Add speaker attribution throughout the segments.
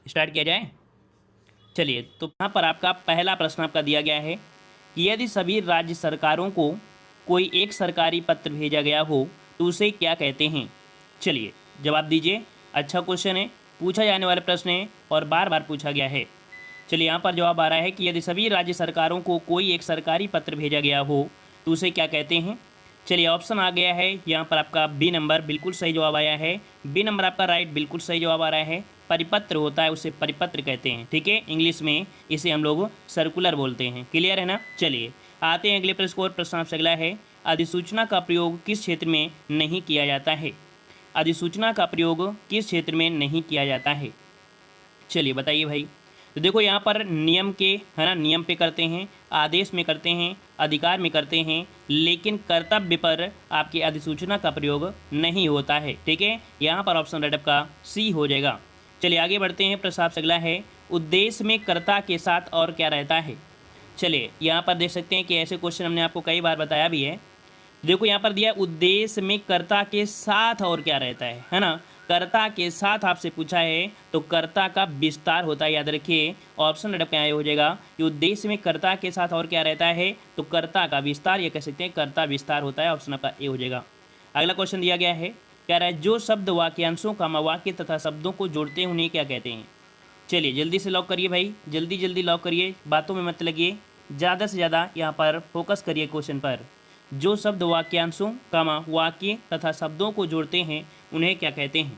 Speaker 1: Start किया जाए। चलिए, तो यहाँ पर आपका पहला प्रश्न आपका दिया गया है कि यदि सभी राज्य सरकारों को कोई एक सरकारी पत्र भेजा गया हो तो उसे क्या कहते हैं। चलिए जवाब दीजिए। अच्छा क्वेश्चन है, पूछा जाने वाला प्रश्न है और बार बार पूछा गया है। चलिए यहाँ पर जवाब आ रहा है कि यदि सभी राज्य सरकारों को कोई एक सरकारी पत्र भेजा गया हो तो उसे क्या कहते हैं। चलिए ऑप्शन आ गया है यहाँ पर आपका बी नंबर, बिल्कुल सही जवाब आया है। बी नंबर आपका राइट, बिल्कुल सही जवाब आ रहा है। परिपत्र होता है उसे परिपत्र कहते हैं, ठीक है। इंग्लिश में इसे हम लोग सर्कुलर बोलते हैं। क्लियर है ना। चलिए आते हैं अगले प्रश्न को। प्रश्न आपसे अगला है, अधिसूचना का प्रयोग किस क्षेत्र में नहीं किया जाता है। अधिसूचना का प्रयोग किस क्षेत्र में नहीं किया जाता है। चलिए बताइए भाई। तो देखो यहाँ पर नियम के, है ना, नियम पे करते हैं, आदेश में करते हैं, अधिकार में करते हैं, लेकिन कर्तव्य पर आपकी अधिसूचना का प्रयोग नहीं होता है, ठीक है। यहाँ पर ऑप्शन राइट आपका सी हो जाएगा। चलिए आगे बढ़ते हैं। प्रश्न आपसे अगला है, उद्देश्य में कर्ता के साथ और क्या रहता है। चलिए यहाँ पर देख सकते हैं कि ऐसे क्वेश्चन हमने आपको कई बार बताया भी है। देखो यहाँ पर दिया उद्देश्य में कर्ता के साथ और क्या रहता है ना। कर्ता के साथ आपसे पूछा है तो कर्ता का विस्तार होता है, याद रखिए। ऑप्शन आपका यहाँ हो जाएगा कि उद्देश्य में कर्ता के साथ और क्या रहता है तो कर्ता का विस्तार, ये कह सकते हैं कर्ता विस्तार होता है। ऑप्शन आपका ए हो जाएगा। अगला क्वेश्चन दिया गया है, कह रहा है जो शब्द वाक्यांशों का वाक्य तथा शब्दों को जोड़ते हैं उन्हें क्या कहते हैं। चलिए जल्दी से लॉक करिए भाई, जल्दी जल्दी लॉक करिए, बातों में मत लगिए, ज़्यादा से ज़्यादा यहाँ पर फोकस करिए क्वेश्चन पर। जो शब्द वाक्यांशों कामा वाक्य तथा शब्दों को जोड़ते हैं उन्हें क्या कहते हैं।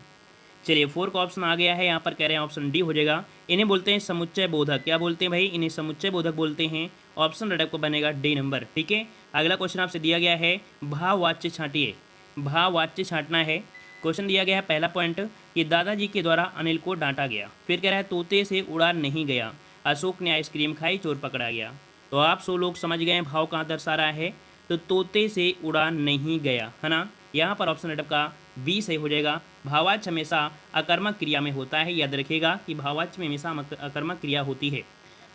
Speaker 1: चलिए 4 का ऑप्शन आ गया है, यहाँ पर कह रहे हैं ऑप्शन डी हो जाएगा। इन्हें बोलते हैं समुच्चय बोधक। क्या बोलते हैं भाई, इन्हें समुच्चय बोधक बोलते हैं। ऑप्शन राइट आपको बनेगा डी नंबर, ठीक है। अगला क्वेश्चन आपसे दिया गया है, भाववाच्य छांटिए। भाववाच्य छांटना है। क्वेश्चन दिया गया है पहला पॉइंट कि दादाजी के द्वारा अनिल को डांटा गया। फिर कह रहा है तोते से उड़ा नहीं गया, अशोक ने आइसक्रीम खाई, चोर पकड़ा गया। तो आप 100 लोग समझ गए हैं भाव कहाँ दर्शा रहा है, तो तोते से उड़ा नहीं गया, है ना। यहाँ पर ऑप्शन राइट का बी सही हो जाएगा। भावाच्य हमेशा अकर्मक क्रिया में होता है, याद रखिएगा कि भावाच्य में हमेशा अकर्मक क्रिया होती है।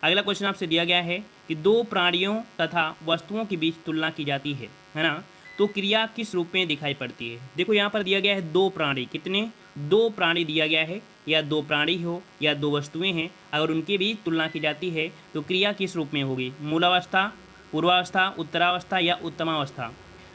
Speaker 1: अगला क्वेश्चन आपसे दिया गया है कि दो प्राणियों तथा वस्तुओं के बीच तुलना की जाती है ना, तो क्रिया किस रूप में दिखाई पड़ती है। देखो यहाँ पर दिया गया है दो प्राणी, कितने, दो प्राणी दिया गया है, या दो प्राणी हो या दो वस्तुएं हैं, अगर उनके बीच तुलना की जाती है तो क्रिया किस रूप में होगी। मूलावस्था, पूर्वावस्था, उत्तरावस्था या उत्तमावस्था।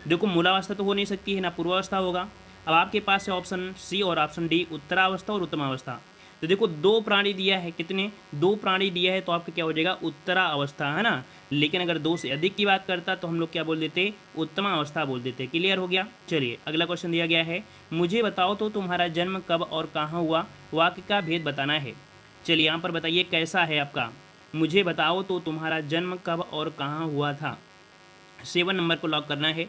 Speaker 1: देखो मूलावस्था तो हो नहीं सकती है ना, पूर्वावस्था होगा। अब आपके पास है ऑप्शन सी और ऑप्शन डी, उत्तरावस्था और उत्तमावस्था। तो देखो दो प्राणी दिया है, कितने, दो प्राणी दिया है, तो आपका क्या हो जाएगा उत्तरा अवस्था, है ना। लेकिन अगर दो से अधिक की बात करता तो हम लोग क्या बोल देते, उत्तमा अवस्था बोल देते। क्लियर हो गया। चलिए अगला क्वेश्चन दिया गया है, मुझे बताओ तो तुम्हारा जन्म कब और कहाँ हुआ, वाक्य का भेद बताना है। चलिए यहाँ पर बताइए कैसा है आपका, मुझे बताओ तो तुम्हारा जन्म कब और कहाँ हुआ था। 7 नंबर को लॉक करना है।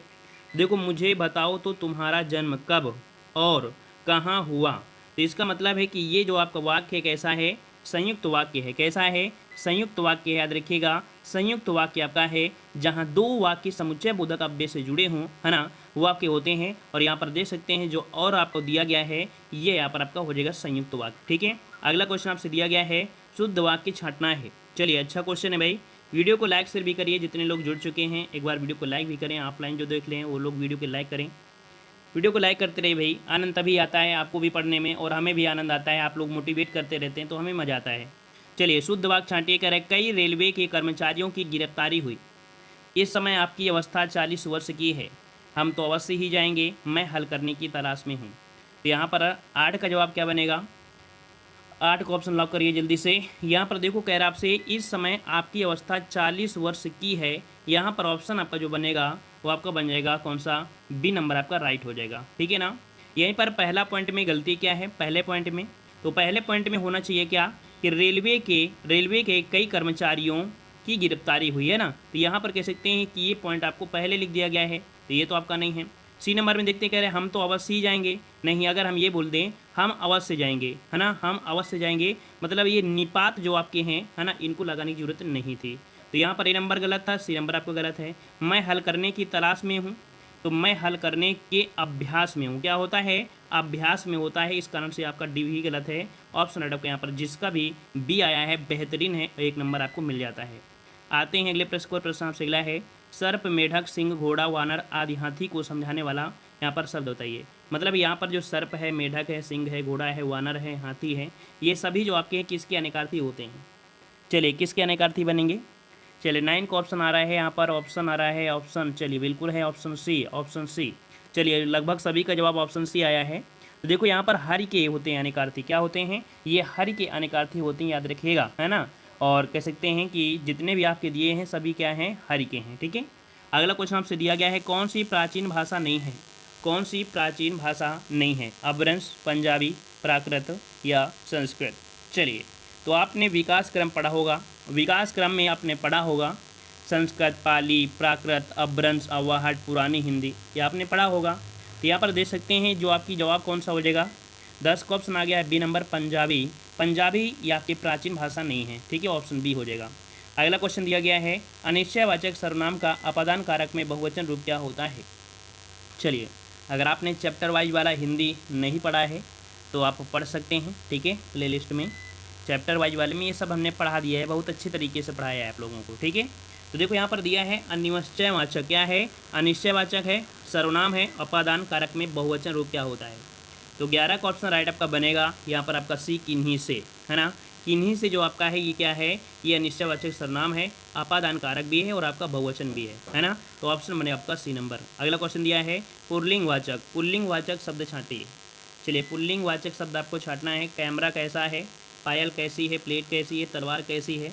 Speaker 1: देखो मुझे बताओ तो तुम्हारा जन्म कब और कहाँ हुआ, तो इसका मतलब है कि ये जो आपका वाक्य है कैसा है, संयुक्त वाक्य है। कैसा है, संयुक्त वाक्य है, याद रखिएगा। संयुक्त वाक्य आपका है जहाँ दो वाक्य समुच्चय बोधक अव्यय से जुड़े हों, है ना, वो आपके होते हैं। और यहाँ पर देख सकते हैं जो और आपको दिया गया है ये यहाँ पर आपका हो जाएगा संयुक्त वाक्य, ठीक है। अगला क्वेश्चन आपसे दिया गया है, शुद्ध वाक्य छांटना है। चलिए अच्छा क्वेश्चन है भाई। वीडियो को लाइक शेयर भी करिए, जितने लोग जुड़ चुके हैं एक बार वीडियो को लाइक भी करें। ऑफलाइन जो देख लें वो लोग वीडियो को लाइक करें, वीडियो को लाइक करते रहिए भाई। आनंद तभी आता है आपको भी पढ़ने में और हमें भी आनंद आता है, आप लोग मोटिवेट करते रहते हैं तो हमें मज़ा आता है। चलिए शुद्ध वाक्य छांटिए। कह रहे कई रेलवे के कर्मचारियों की गिरफ्तारी हुई, इस समय आपकी अवस्था 40 वर्ष की है, हम तो अवश्य ही जाएंगे, मैं हल करने की तलाश में हूँ। तो यहाँ पर 8 का जवाब क्या बनेगा, 8 को ऑप्शन लॉक करिए जल्दी से। यहाँ पर देखो कह रहा आपसे इस समय आपकी अवस्था 40 वर्ष की है, यहाँ पर ऑप्शन आपका जो बनेगा वो आपका बन जाएगा कौन सा, बी नंबर आपका राइट हो जाएगा, ठीक है ना। यहीं पर पहला पॉइंट में गलती क्या है, पहले पॉइंट में, तो पहले पॉइंट में होना चाहिए क्या कि रेलवे के कई कर्मचारियों की गिरफ्तारी हुई है ना, तो यहाँ पर कह सकते हैं कि ये पॉइंट आपको पहले लिख दिया गया है, तो ये तो आपका नहीं है। सी नंबर में देखते कह रहे हैं हम तो अवश्य ही जाएंगे, नहीं, अगर हम ये बोल दें हम अवश्य जाएंगे, है ना, हम अवश्य जाएंगे, मतलब ये निपात जो आपके हैं, है ना, इनको लगाने की जरूरत नहीं थी। तो यहाँ पर ए नंबर गलत था, सी नंबर आपको गलत है। मैं हल करने की तलाश में हूँ, तो मैं हल करने के अभ्यास में हूँ, क्या होता है, अभ्यास में होता है, इस कारण से आपका डी भी गलत है। ऑप्शन राइट आपका यहाँ पर जिसका भी बी आया है बेहतरीन है, 1 नंबर आपको मिल जाता है। आते हैं अगले प्रश्न को। प्रश्न आपसे अगला है, सर्प, मेढक, सिंह, घोड़ा, वानर आदि हाथी को समझाने वाला यहाँ पर शब्द बताइए। मतलब यहाँ पर जो सर्प है, मेढक है, सिंह है, घोड़ा है, वानर है, हाथी है, ये सभी जो आपके हैं किसके अनेकार्थी होते हैं। चलिए किसके अनेकार्थी बनेंगे। चलिए 9 का ऑप्शन आ रहा है यहाँ पर, ऑप्शन आ रहा है ऑप्शन, चलिए बिल्कुल है ऑप्शन सी, ऑप्शन सी। चलिए लगभग सभी का जवाब ऑप्शन सी आया है। तो देखो यहाँ पर हरि के होते हैं अनेकार्थी, क्या होते हैं ये हरि के अनेकार्थी होते हैं, याद रखिएगा, है ना। और कह सकते हैं कि जितने भी आपके दिए हैं सभी क्या हैं, हरि के हैं, ठीक है। अगला क्वेश्चन आपसे दिया गया है, कौन सी प्राचीन भाषा नहीं है, कौन सी प्राचीन भाषा नहीं है, अपभ्रंश, पंजाबी, प्राकृत या संस्कृत। चलिए तो आपने विकास क्रम पढ़ा होगा, विकास क्रम में आपने पढ़ा होगा संस्कृत, पाली, प्राकृत, अपभ्रंश, अव्वाहट, पुरानी हिंदी, ये आपने पढ़ा होगा। तो यहाँ पर देख सकते हैं जो आपकी जवाब कौन सा हो जाएगा। 10 का ऑप्शन आ गया है बी नंबर, पंजाबी। पंजाबी ये आपकी प्राचीन भाषा नहीं है, ठीक है, ऑप्शन बी हो जाएगा। अगला क्वेश्चन दिया गया है, अनिश्चयवाचक सर्वनाम का अपादान कारक में बहुवचन रूप क्या होता है। चलिए अगर आपने चैप्टर वाइज वाला हिंदी नहीं पढ़ा है तो आप पढ़ सकते हैं, ठीक है, प्ले लिस्ट में चैप्टर वाइज वाले में ये सब हमने पढ़ा दिया है, बहुत अच्छी तरीके से पढ़ाया है आप लोगों को, ठीक है। तो देखो यहाँ पर दिया है अनिश्चयवाचक, क्या है, अनिश्चयवाचक है, सर्वनाम है, अपादान कारक में बहुवचन रूप क्या होता है। तो 11 का ऑप्शन राइट आपका बनेगा यहाँ पर आपका सी, किन्हीं से, है ना। किन्हीं से जो आपका है ये क्या है, ये अनिश्चयवाचक सर्वनाम है, अपादान कारक भी है और आपका बहुवचन भी है ना। तो ऑप्शन बने आपका सी नंबर। अगला क्वेश्चन दिया है पुल्लिंगवाचक, पुल्लिंगवाचक शब्द छांटिए। चलिए पुल्लिंगवाचक शब्द आपको छांटना है, कैमरा कैसा है, पायल कैसी है, प्लेट कैसी है, तलवार कैसी है।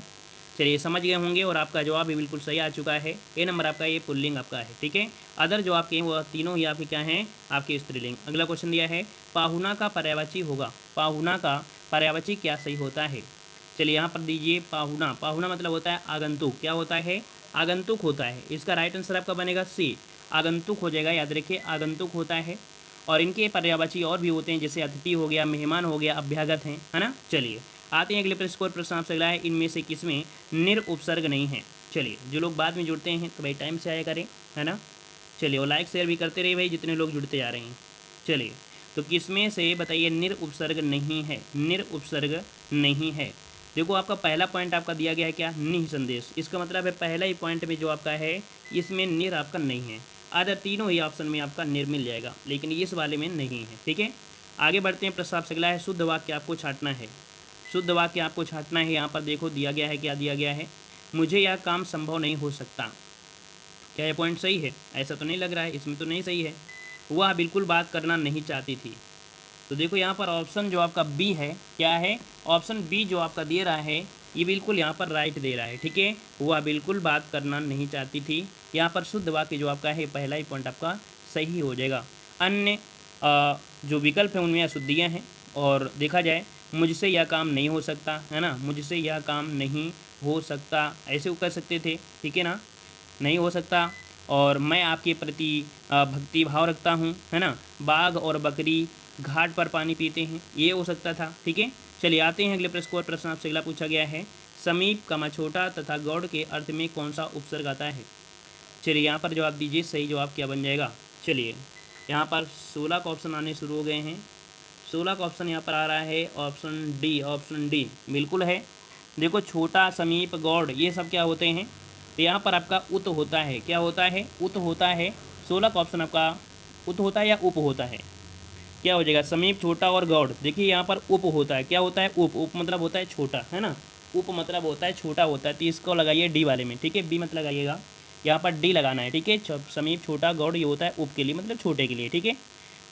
Speaker 1: चलिए समझ गए होंगे और आपका जवाब भी बिल्कुल सही आ चुका है, ए नंबर आपका ये पुल्लिंग आपका है, ठीक है। अदर जो आपके वो तीनों ही आपके क्या हैं, आपके स्त्रीलिंग। अगला क्वेश्चन दिया है पाहुना का पर्यायवाची होगा, पाहुना का पर्यायवाची क्या सही होता है। चलिए यहाँ पर दीजिए पाहुना, पाहुना मतलब होता है आगंतुक, क्या होता है, आगंतुक होता है। इसका राइट आंसर आपका बनेगा सी, आगंतुक हो जाएगा, याद रखिए आगंतुक होता है। और इनके पर्यायवाची और भी होते हैं, जैसे अतिथि हो गया, मेहमान हो गया, अभ्यागत हैं, है ना। चलिए आते हैं अगले प्रश्न को, प्रश्न आपसे अगला है, इनमें से किसमें निरउपसर्ग नहीं है। चलिए जो लोग बाद में जुड़ते हैं तो भाई टाइम से आया करें, है ना। चलिए और लाइक शेयर भी करते रहिए भाई जितने लोग जुड़ते जा रहे हैं। चलिए तो किसमें से बताइए निरउपसर्ग नहीं है, निरउपसर्ग नहीं है। देखो आपका पहला पॉइंट आपका दिया गया है क्या, निसंदेश, इसका मतलब है पहला ही पॉइंट में जो आपका है इसमें निर आपका नहीं है। अदर तीनों ही ऑप्शन में आपका निर मिल जाएगा, लेकिन इस वाले में नहीं है, ठीक है। आगे बढ़ते हैं, प्रश्न आपसे अगला है शुद्ध वाक्य आपको छांटना है, शुद्ध वाक्य आपको छांटना है। यहाँ पर देखो दिया गया है, क्या दिया गया है, मुझे यह काम संभव नहीं हो सकता। क्या ये पॉइंट सही है, ऐसा तो नहीं लग रहा है, इसमें तो नहीं सही है। वह बिल्कुल बात करना नहीं चाहती थी। तो देखो यहाँ पर ऑप्शन जो आपका बी है, क्या है, ऑप्शन बी जो आपका दे रहा है ये बिल्कुल यहाँ पर राइट दे रहा है, ठीक है। वह बिल्कुल बात करना नहीं चाहती थी, यहाँ पर शुद्ध वाक्य जो आपका है पहला ही पॉइंट आपका सही हो जाएगा। अन्य जो विकल्प हैं उनमें अशुद्धियाँ हैं, और देखा जाए मुझसे यह काम नहीं हो सकता, है ना, मुझसे यह काम नहीं हो सकता, ऐसे कर सकते थे, ठीक है ना, नहीं हो सकता। और मैं आपके प्रति भक्ति भाव रखता हूँ, है ना, बाघ और बकरी घाट पर पानी पीते हैं, ये हो सकता था, ठीक है। चलिए आते हैं अगले प्रश्न को, प्रश्न आपसे अगला पूछा गया है, समीप कमा छोटा तथा गौड़ के अर्थ में कौन सा उपसर्ग आता है। चलिए यहाँ पर जवाब दीजिए, सही जवाब क्या बन जाएगा। चलिए यहाँ पर 16 का ऑप्शन आने शुरू हो गए हैं, 16 का ऑप्शन यहाँ पर आ रहा है ऑप्शन डी, ऑप्शन डी बिल्कुल है। देखो छोटा, समीप, गौड़ ये सब क्या होते हैं, तो यहाँ पर आपका उत होता है, क्या होता है, उत होता है। 16 का ऑप्शन आपका उत होता है या उप होता है, क्या हो जाएगा, समीप, छोटा और गौड़। देखिए यहाँ पर उप होता है, क्या होता है, उप, उप मतलब होता है छोटा, है ना, उप मतलब होता है छोटा होता है। तो इसको लगाइए डी वाले में, ठीक है, बी मत लगाइएगा, यहाँ पर डी लगाना है, ठीक है। समीप, छोटा, गौड़ ये होता है उप के लिए, मतलब छोटे के लिए, ठीक है।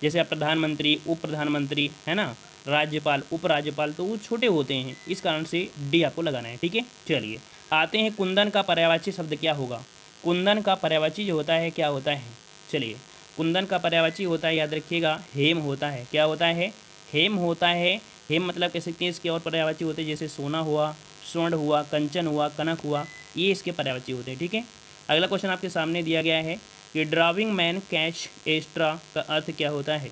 Speaker 1: जैसे आप प्रधानमंत्री, उप प्रधानमंत्री, है ना, राज्यपाल, उपराज्यपाल, तो वो छोटे होते हैं, इस कारण से डी आपको लगाना है, ठीक है। चलिए आते हैं, कुंदन का पर्यायवाची शब्द क्या होगा। कुंदन का पर्यायवाची जो होता है क्या होता है, चलिए कुंदन का पर्यायवाची होता है, याद रखिएगा, हेम होता है, क्या होता है, हेम होता है। हेम मतलब कह सकते हैं इसके और पर्यायवाची होते हैं, जैसे सोना हुआ, स्वर्ण हुआ, कंचन हुआ, कनक हुआ, ये इसके पर्यायवाची होते हैं, ठीक है। अगला क्वेश्चन आपके सामने दिया गया है कि ड्राइविंग मैन कैच एस्ट्रा का अर्थ क्या होता है,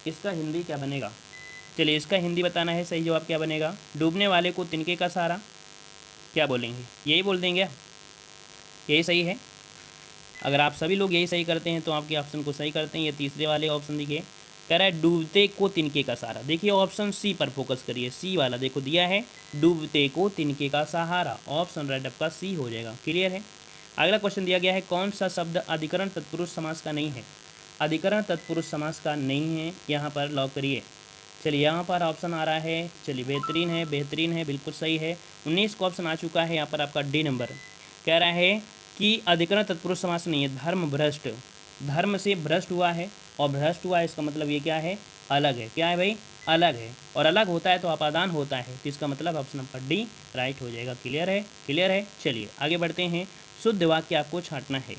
Speaker 1: इसका हिंदी क्या बनेगा। चलिए इसका हिंदी बताना है, सही जवाब क्या बनेगा, डूबने वाले को तिनके का सहारा, क्या बोलेंगे, यही बोल देंगे, यही सही है। अगर आप सभी लोग यही सही करते हैं तो आपके ऑप्शन को सही करते हैं। ये तीसरे वाले ऑप्शन देखिए, कह रहा है डूबते को तिनके का सहारा। देखिए ऑप्शन सी पर फोकस करिए, सी वाला देखो दिया है डूबते को तिनके का सहारा, ऑप्शन राइट आपका सी हो जाएगा, क्लियर है। अगला क्वेश्चन दिया गया है, कौन सा शब्द अधिकरण तत्पुरुष समास का नहीं है। अधिकरण तत्पुरुष समास का नहीं है, यहाँ पर लॉक करिए। चलिए यहाँ पर ऑप्शन आ रहा है, चलिए बेहतरीन है, बिल्कुल सही है। 19 का ऑप्शन आ चुका है, यहाँ पर आपका डी नंबर कह रहा है कि अधिकरण तत्पुरुष समास नहीं है। धर्म भ्रष्ट, धर्म से भ्रष्ट हुआ है और भ्रष्ट हुआ है, इसका मतलब ये क्या है, अलग है। क्या है भाई, अलग है, और अलग होता है तो अपादान होता है, तो इसका मतलब ऑप्शन नंबर डी राइट हो जाएगा। क्लियर है, क्लियर है। चलिए आगे बढ़ते हैं। शुद्ध वाक्य आपको छांटना है।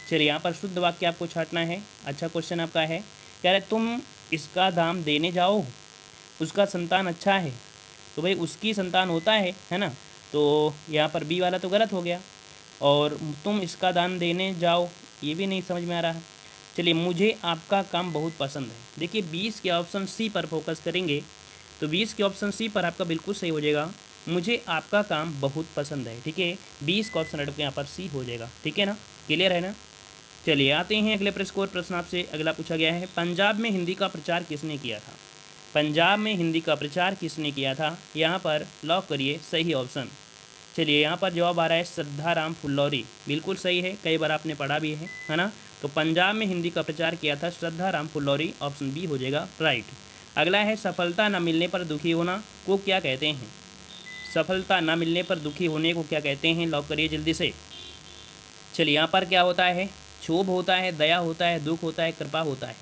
Speaker 1: चलिए यहाँ पर शुद्ध वाक्य आपको छांटना है। अच्छा क्वेश्चन आपका है, कह रहे तुम इसका दाम देने जाओ, उसका संतान अच्छा है, तो भाई उसकी संतान होता है ना, तो यहाँ पर बी वाला तो गलत हो गया। और तुम इसका दान देने जाओ, ये भी नहीं समझ में आ रहा है। चलिए मुझे आपका काम बहुत पसंद है। देखिए 20 के ऑप्शन सी पर फोकस करेंगे तो 20 के ऑप्शन सी पर आपका बिल्कुल सही हो जाएगा। मुझे आपका काम बहुत पसंद है, ठीक है। 20 का ऑप्शन यहाँ पर सी हो जाएगा, ठीक है ना, क्लियर है ना। चलिए आते हैं अगले प्रश्न आपसे अगला पूछा गया है, पंजाब में हिंदी का प्रचार किसने किया था। पंजाब में हिंदी का प्रचार किसने किया था, यहाँ पर लॉक करिए सही ऑप्शन। चलिए यहाँ पर जवाब आ रहा है श्रद्धाराम फुल्लौरी, बिल्कुल सही है, कई बार आपने पढ़ा भी है ना। तो पंजाब में हिंदी का प्रचार किया था श्रद्धाराम फुल्लौरी, ऑप्शन बी हो जाएगा राइट। अगला है सफलता न मिलने पर दुखी होना को क्या कहते हैं। सफलता न मिलने पर दुखी होने को क्या कहते हैं, लॉक करिए जल्दी से। चलिए यहाँ पर क्या होता है, क्षोभ होता है, दया होता है, दुख होता है, कृपा होता है।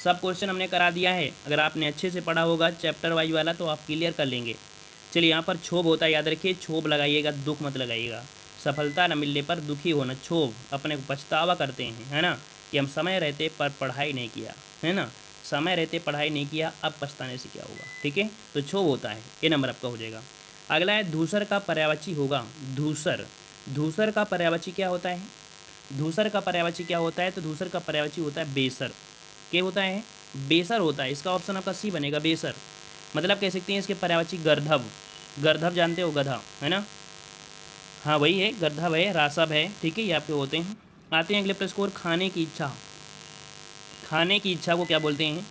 Speaker 1: सब क्वेश्चन हमने करा दिया है, अगर आपने अच्छे से पढ़ा होगा चैप्टर वाइज वाला तो आप क्लियर कर लेंगे। चलिए यहाँ पर क्षोभ होता है, याद रखिए क्षोभ लगाइएगा, दुख मत लगाइएगा। सफलता न मिलने पर दुखी होना, क्षोभ, अपने को पछतावा करते हैं, है ना, कि हम समय रहते पर पढ़ाई नहीं किया, है ना, समय रहते पढ़ाई नहीं किया, अब पछताने से क्या होगा, ठीक है। तो क्षोभ होता है, ये नंबर आपका हो जाएगा। अगला है धूसर का पर्यायवाची होगा। धूसर, धूसर का पर्यायवाची क्या होता है, धूसर का पर्यायवाची क्या होता है, तो धूसर का पर्यायवाची होता है बेसर। क्या होता है, बेसर होता है। इसका ऑप्शन आपका सी बनेगा, बेसर। मतलब कह सकते हैं इसके पर्यायवाची गर्धव। गर्धव जानते हो, गधा, है ना, हाँ वही है, गर्धव है, रासव है, ठीक है, ये आपके होते हैं। आते हैं अगले प्रश्न को, खाने की इच्छा। खाने की इच्छा को क्या बोलते हैं,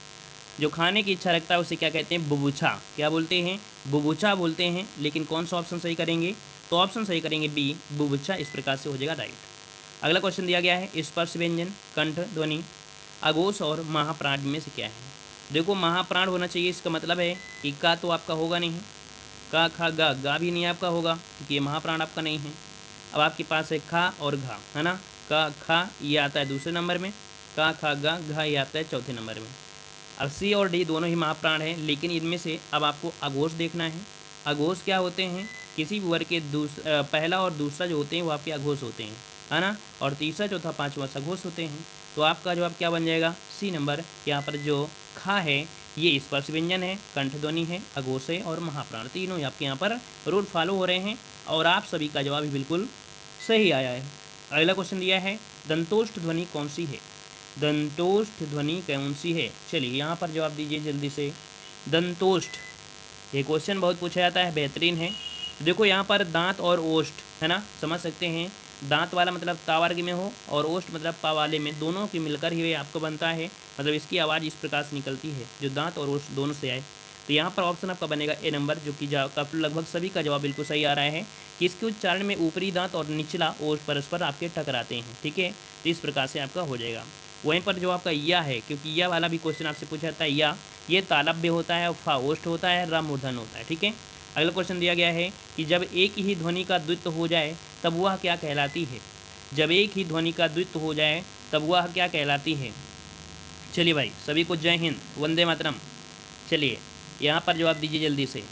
Speaker 1: जो खाने की इच्छा रखता है उसे क्या कहते हैं, बुभुक्षा। क्या बोलते हैं, बुभुक्षा बोलते हैं। लेकिन कौन सा ऑप्शन सही करेंगे, तो ऑप्शन सही करेंगे बी, बुभुक्षा, इस प्रकार से हो जाएगा राइट। अगला क्वेश्चन दिया गया है, स्पर्श व्यंजन, कंठ ध्वनि, अघोष और महाप्राण में से क्या है। देखो महाप्राण होना चाहिए, इसका मतलब है कि का तो आपका होगा नहीं, का खा गा भी नहीं आपका होगा, क्योंकि ये महाप्राण आपका नहीं है। अब आपके पास है खा और घा, है ना, का खा ये आता है दूसरे नंबर में, का खा गा घा ये आता है चौथे नंबर में। अब सी और डी दोनों ही महाप्राण हैं, लेकिन इनमें से अब आपको अघोष देखना है। अघोष क्या होते हैं, किसी भी वर्ग के पहला और दूसरा जो होते हैं वो आपके अघोष होते हैं, है ना, और तीसरा चौथा पाँचवा सघोष होते हैं। तो आपका जवाब क्या बन जाएगा, सी नंबर। यहाँ पर जो खा है ये स्पर्श व्यंजन है, कंठ ध्वनि है, अघोष है और महाप्राण, तीनों आपके यहाँ पर रूल फॉलो हो रहे हैं और आप सभी का जवाब भी बिल्कुल सही आया है। अगला क्वेश्चन दिया है, दंतोष्ठ ध्वनि कौन सी है। दंतोष्ठ ध्वनि कौन सी है, चलिए यहाँ पर जवाब दीजिए जल्दी से। दंतोष्ठ, ये क्वेश्चन बहुत पूछा जाता है, बेहतरीन है। देखो यहाँ पर दांत और ओष्ठ, है ना, समझ सकते हैं। दांत वाला मतलब ता वर्ग में हो और ओष्ठ मतलब पा वाले में, दोनों की मिलकर ही आपको बनता है, मतलब इसकी आवाज़ इस प्रकार से निकलती है जो दांत और ओष्ठ दोनों से आए। तो यहाँ पर ऑप्शन आपका बनेगा ए नंबर, जो कि लगभग सभी का जवाब बिल्कुल सही आ रहा है कि इसके उच्चारण में ऊपरी दांत और निचला ओष्ठ परस्पर आपके टकराते हैं, ठीक है। तो इस प्रकार से आपका हो जाएगा। वहीं पर जो आपका या है, क्योंकि या वाला भी क्वेश्चन आपसे पूछा जाता है, या ये तालव्य होता है, फा ओष्ठ होता है, रा मूर्धन होता है, ठीक है। अगला क्वेश्चन दिया गया है कि जब एक ही ध्वनि का द्वित्व हो जाए तब वह क्या कहलाती है। जब एक ही ध्वनि का द्वित्व हो जाए तब वह क्या कहलाती है। चलिए भाई सभी को जय हिंद, वंदे मातरम। चलिए यहाँ पर जवाब दीजिए जल्दी से।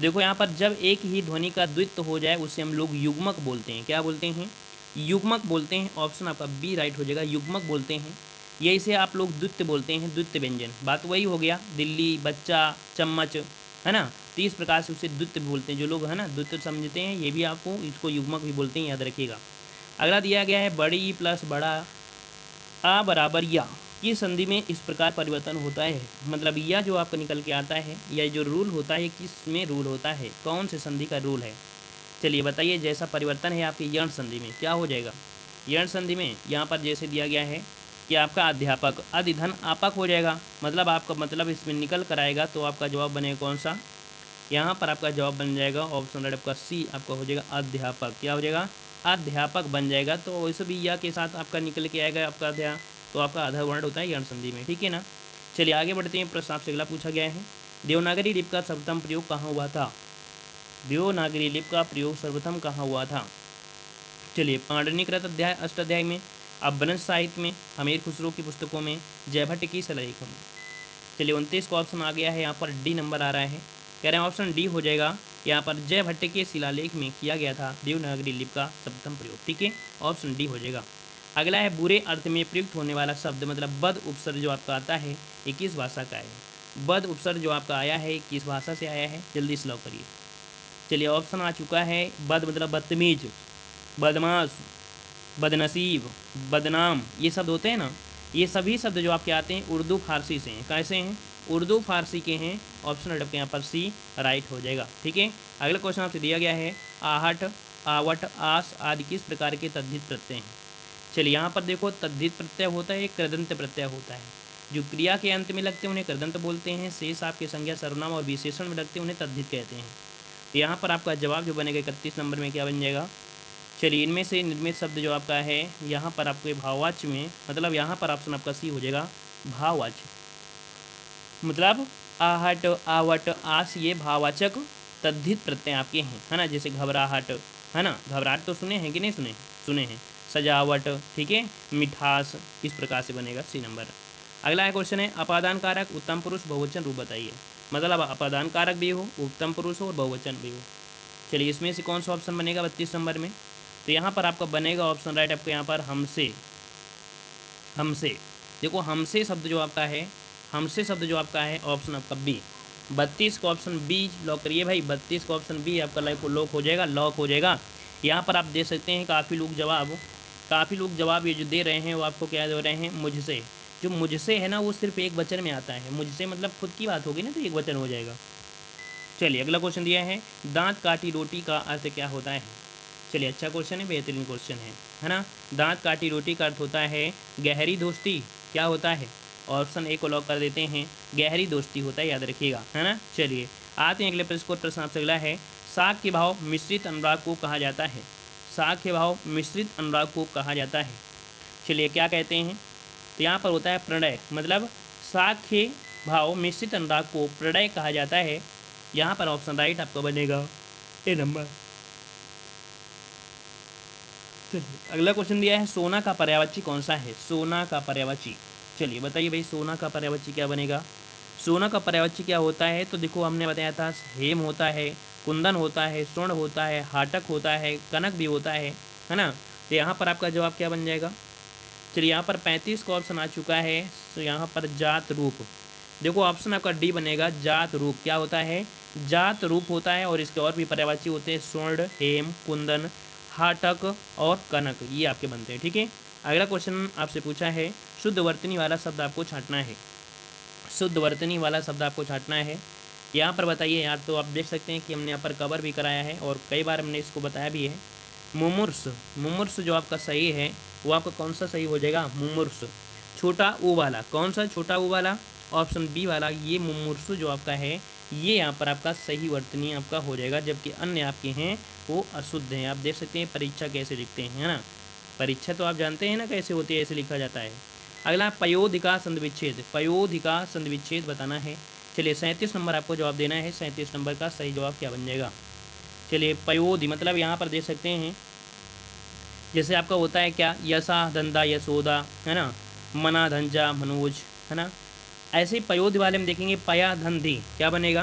Speaker 1: देखो यहाँ पर जब एक ही ध्वनि का द्वित्व हो जाए उसे हम लोग युग्मक बोलते हैं। क्या बोलते हैं, युग्मक बोलते हैं। ऑप्शन आपका बी राइट हो जाएगा, युग्मक बोलते हैं। ये इसे आप लोग द्वित्व बोलते हैं, द्वित्व व्यंजन। बात वही हो गया, दिल्ली, बच्चा, चम्मच, है ना, तो इस प्रकार से उसे द्वित्व बोलते हैं। जो लोग है ना द्वित्व समझते हैं, ये भी आपको इसको युग्मक भी बोलते हैं, याद रखिएगा। अगला दिया गया है, बड़ी प्लस बड़ा आ बराबर या की संधि में इस प्रकार परिवर्तन होता है। मतलब या जो आपका निकल के आता है, या जो रूल होता है किस में रूल होता है, कौन से संधि का रूल है। चलिए बताइए, जैसा परिवर्तन है आपकी यण संधि में क्या हो जाएगा। यण संधि में यहाँ पर जैसे दिया गया है कि आपका अध्यापक अधिधन आपक हो जाएगा, मतलब आपका मतलब इसमें निकल कर आएगा, तो आपका जवाब बनेगा कौन सा। यहाँ पर आपका जवाब बन जाएगा ऑप्शन आपका सी, आपका हो जाएगा अध्यापक। क्या हो जाएगा, अध्यापक बन जाएगा। तो वैसे भी या के साथ आपका निकल के आएगा आपका तो आपका आधा वर्ण होता है यण संधि में, ठीक है ना। चलिए आगे बढ़ते हैं, प्रश्न आपसे अगला पूछा गया है, देवनागरी लिपि का सर्वप्रथम प्रयोग कहाँ हुआ था। देवनागरी लिपि का प्रयोग सर्वप्रथम कहाँ हुआ था। चलिए पाणिनिकृत अध्याय अष्टाध्याय में, अपभ्रंश साहित्य में, हमीर खुसरो की पुस्तकों में, जयभट्ट की शिलालेखों में। चलिए 29 का ऑप्शन आ गया है, यहाँ पर डी नंबर आ रहा है, कह रहे हैं ऑप्शन डी हो जाएगा। यहाँ पर जयभट्ट के शिलालेख में किया गया था देवनागरी लिपि का सर्वप्रथम प्रयोग, ठीक है, ऑप्शन डी हो जाएगा। अगला है बुरे अर्थ में प्रयुक्त होने वाला शब्द मतलब बद उपसर्ग जो आपका आता है ये किस भाषा का है। बद उपसर्ग जो आपका आया है किस भाषा से आया है, जल्दी से लॉक करिए। चलिए ऑप्शन आ चुका है, बद मतलब बदतमीज, बदमाश, बदनसीब, बदनाम, ये शब्द होते हैं ना, ये सभी शब्द जो आपके आते हैं उर्दू फारसी से हैं। कैसे हैं, उर्दू फारसी के हैं। ऑप्शन आपके यहाँ पर सी राइट हो जाएगा, ठीक है। अगला क्वेश्चन आपसे दिया गया है, आहट, आवट, आस आदि किस प्रकार के तद्धित प्रत्यय हैं। चलिए यहाँ पर देखो, तद्धित प्रत्यय होता है, कृदंत प्रत्यय होता है। जो क्रिया के अंत में लगते हैं उन्हें कृदंत बोलते हैं, शेष आपके संज्ञा सर्वनाम और विशेषण में लगते हैं उन्हें तद्धित कहते हैं। तो यहाँ पर आपका जवाब जो बनेगा 31 नंबर में क्या बन जाएगा। चलिए इनमें से निर्मित शब्द जो आपका है यहाँ पर आपके भाववाच्य में, मतलब यहाँ पर ऑप्शन आपका सी हो जाएगा, भाववाच्य। मतलब आहट, आवट, आस ये भाववाचक तद्धित प्रत्यय आपके हैं, है ना। जैसे घबराहट, है ना, घबराहट तो सुने हैं कि नहीं सुने, सुने हैं। सजावट, ठीक है, मिठास, इस प्रकार से बनेगा सी नंबर। अगला क्वेश्चन है, अपादान कारक उत्तम पुरुष बहुवचन रूप बताइए। मतलब अपादान कारक भी हो, उत्तम पुरुष हो और बहुवचन भी हो। चलिए इसमें से कौन सा ऑप्शन बनेगा 32 नंबर में। तो यहाँ पर आपका बनेगा ऑप्शन राइट आपको यहाँ पर हमसे। हमसे देखो, हमसे शब्द जो आपका है, हमसे शब्द जो आपका है ऑप्शन आपका बी, 32 का ऑप्शन बी लॉक करिए भाई। 32 का ऑप्शन बी आपका लॉक हो जाएगा, लॉक हो जाएगा। यहाँ पर आप दे सकते हैं काफ़ी लोग जवाब ये जो दे रहे हैं वो आपको क्या दे रहे हैं, मुझसे। जो मुझसे है ना वो सिर्फ एक वचन में आता है, मुझसे मतलब खुद की बात होगी ना तो एक वचन हो जाएगा। चलिए अगला क्वेश्चन दिया है, दांत काटी रोटी का अर्थ क्या होता है। चलिए अच्छा क्वेश्चन है, बेहतरीन क्वेश्चन है ना। दांत काटी रोटी का अर्थ होता है गहरी दोस्ती। क्या होता है, ऑप्शन ए को लॉक कर देते हैं, गहरी दोस्ती होता है, याद रखिएगा, है ना। चलिए आते हैं अगले प्रश्न आपसे अगला है, साग के भाव मिश्रित अनुराग को कहा जाता है। साग के भाव मिश्रित अनुराग को कहा जाता है। चलिए क्या कहते हैं, तो यहाँ पर होता है प्रणय, मतलब साग के भाव मिश्रित अनुराग को प्रणय कहा जाता है। यहाँ पर ऑप्शन राइट आपको बनेगा ए नंबर। चलिए अगला क्वेश्चन दिया है, सोना का पर्यायवाची कौन सा है। सोना का पर्यायवाची, चलिए बताइए भाई, सोना का पर्यायवाची क्या बनेगा। सोना का पर्यायवाची क्या होता है, तो देखो हमने बताया था हेम होता है, कुंदन होता है, स्वर्ण होता है, हाटक होता है, कनक भी होता है ना। तो यहाँ पर आपका जवाब क्या बन जाएगा। चलिए यहाँ पर 35 का ऑप्शन आ चुका है, तो यहाँ पर जात रूप। देखो ऑप्शन आपका डी बनेगा, जात रूप क्या होता है, जात रूप होता है। और इसके और भी पर्यायवाची होते हैं, स्वर्ण, हेम, कुंदन, हाटक और कनक, ये आपके बनते हैं, ठीक है। अगला क्वेश्चन आपसे पूछा है, शुद्ध वर्तनी वाला शब्द आपको छांटना है। शुद्ध वर्तनी वाला शब्द आपको छांटना है। यहाँ पर बताइए यार, तो आप देख सकते हैं कि हमने यहाँ पर कवर भी कराया है और कई बार हमने इसको बताया भी है। मुमूर्ष, मुमूर्ष जो आपका सही है वो आपका कौन सा सही हो जाएगा, मुमूर्ष। छोटा ऊ वाला, कौन सा छोटा ऊ वाला, ऑप्शन बी वाला, ये मुमूर्ष जो आपका है ये यहाँ पर आपका सही वर्तनी आपका हो जाएगा, जबकि अन्य आपके हैं वो अशुद्ध हैं। आप देख सकते हैं परीक्षा कैसे लिखते हैं, है ना। परीक्षा तो आप जानते हैं ना कैसे होती है, ऐसे लिखा जाता है। अगला पयोधिका संधिविच्छेद, पयोधिका संधिविच्छेद बताना है। चलिए 37 नंबर आपको जवाब देना है, 37 नंबर का सही जवाब क्या बन जाएगा। चलिए पयोधि मतलब यहाँ पर देख सकते हैं जैसे आपका होता है क्या, यशा धंधा यशोदा, है ना, मना धंजा मनोज, है ना। ऐसे ही पयोधि वाले में देखेंगे पया धन धी, क्या बनेगा,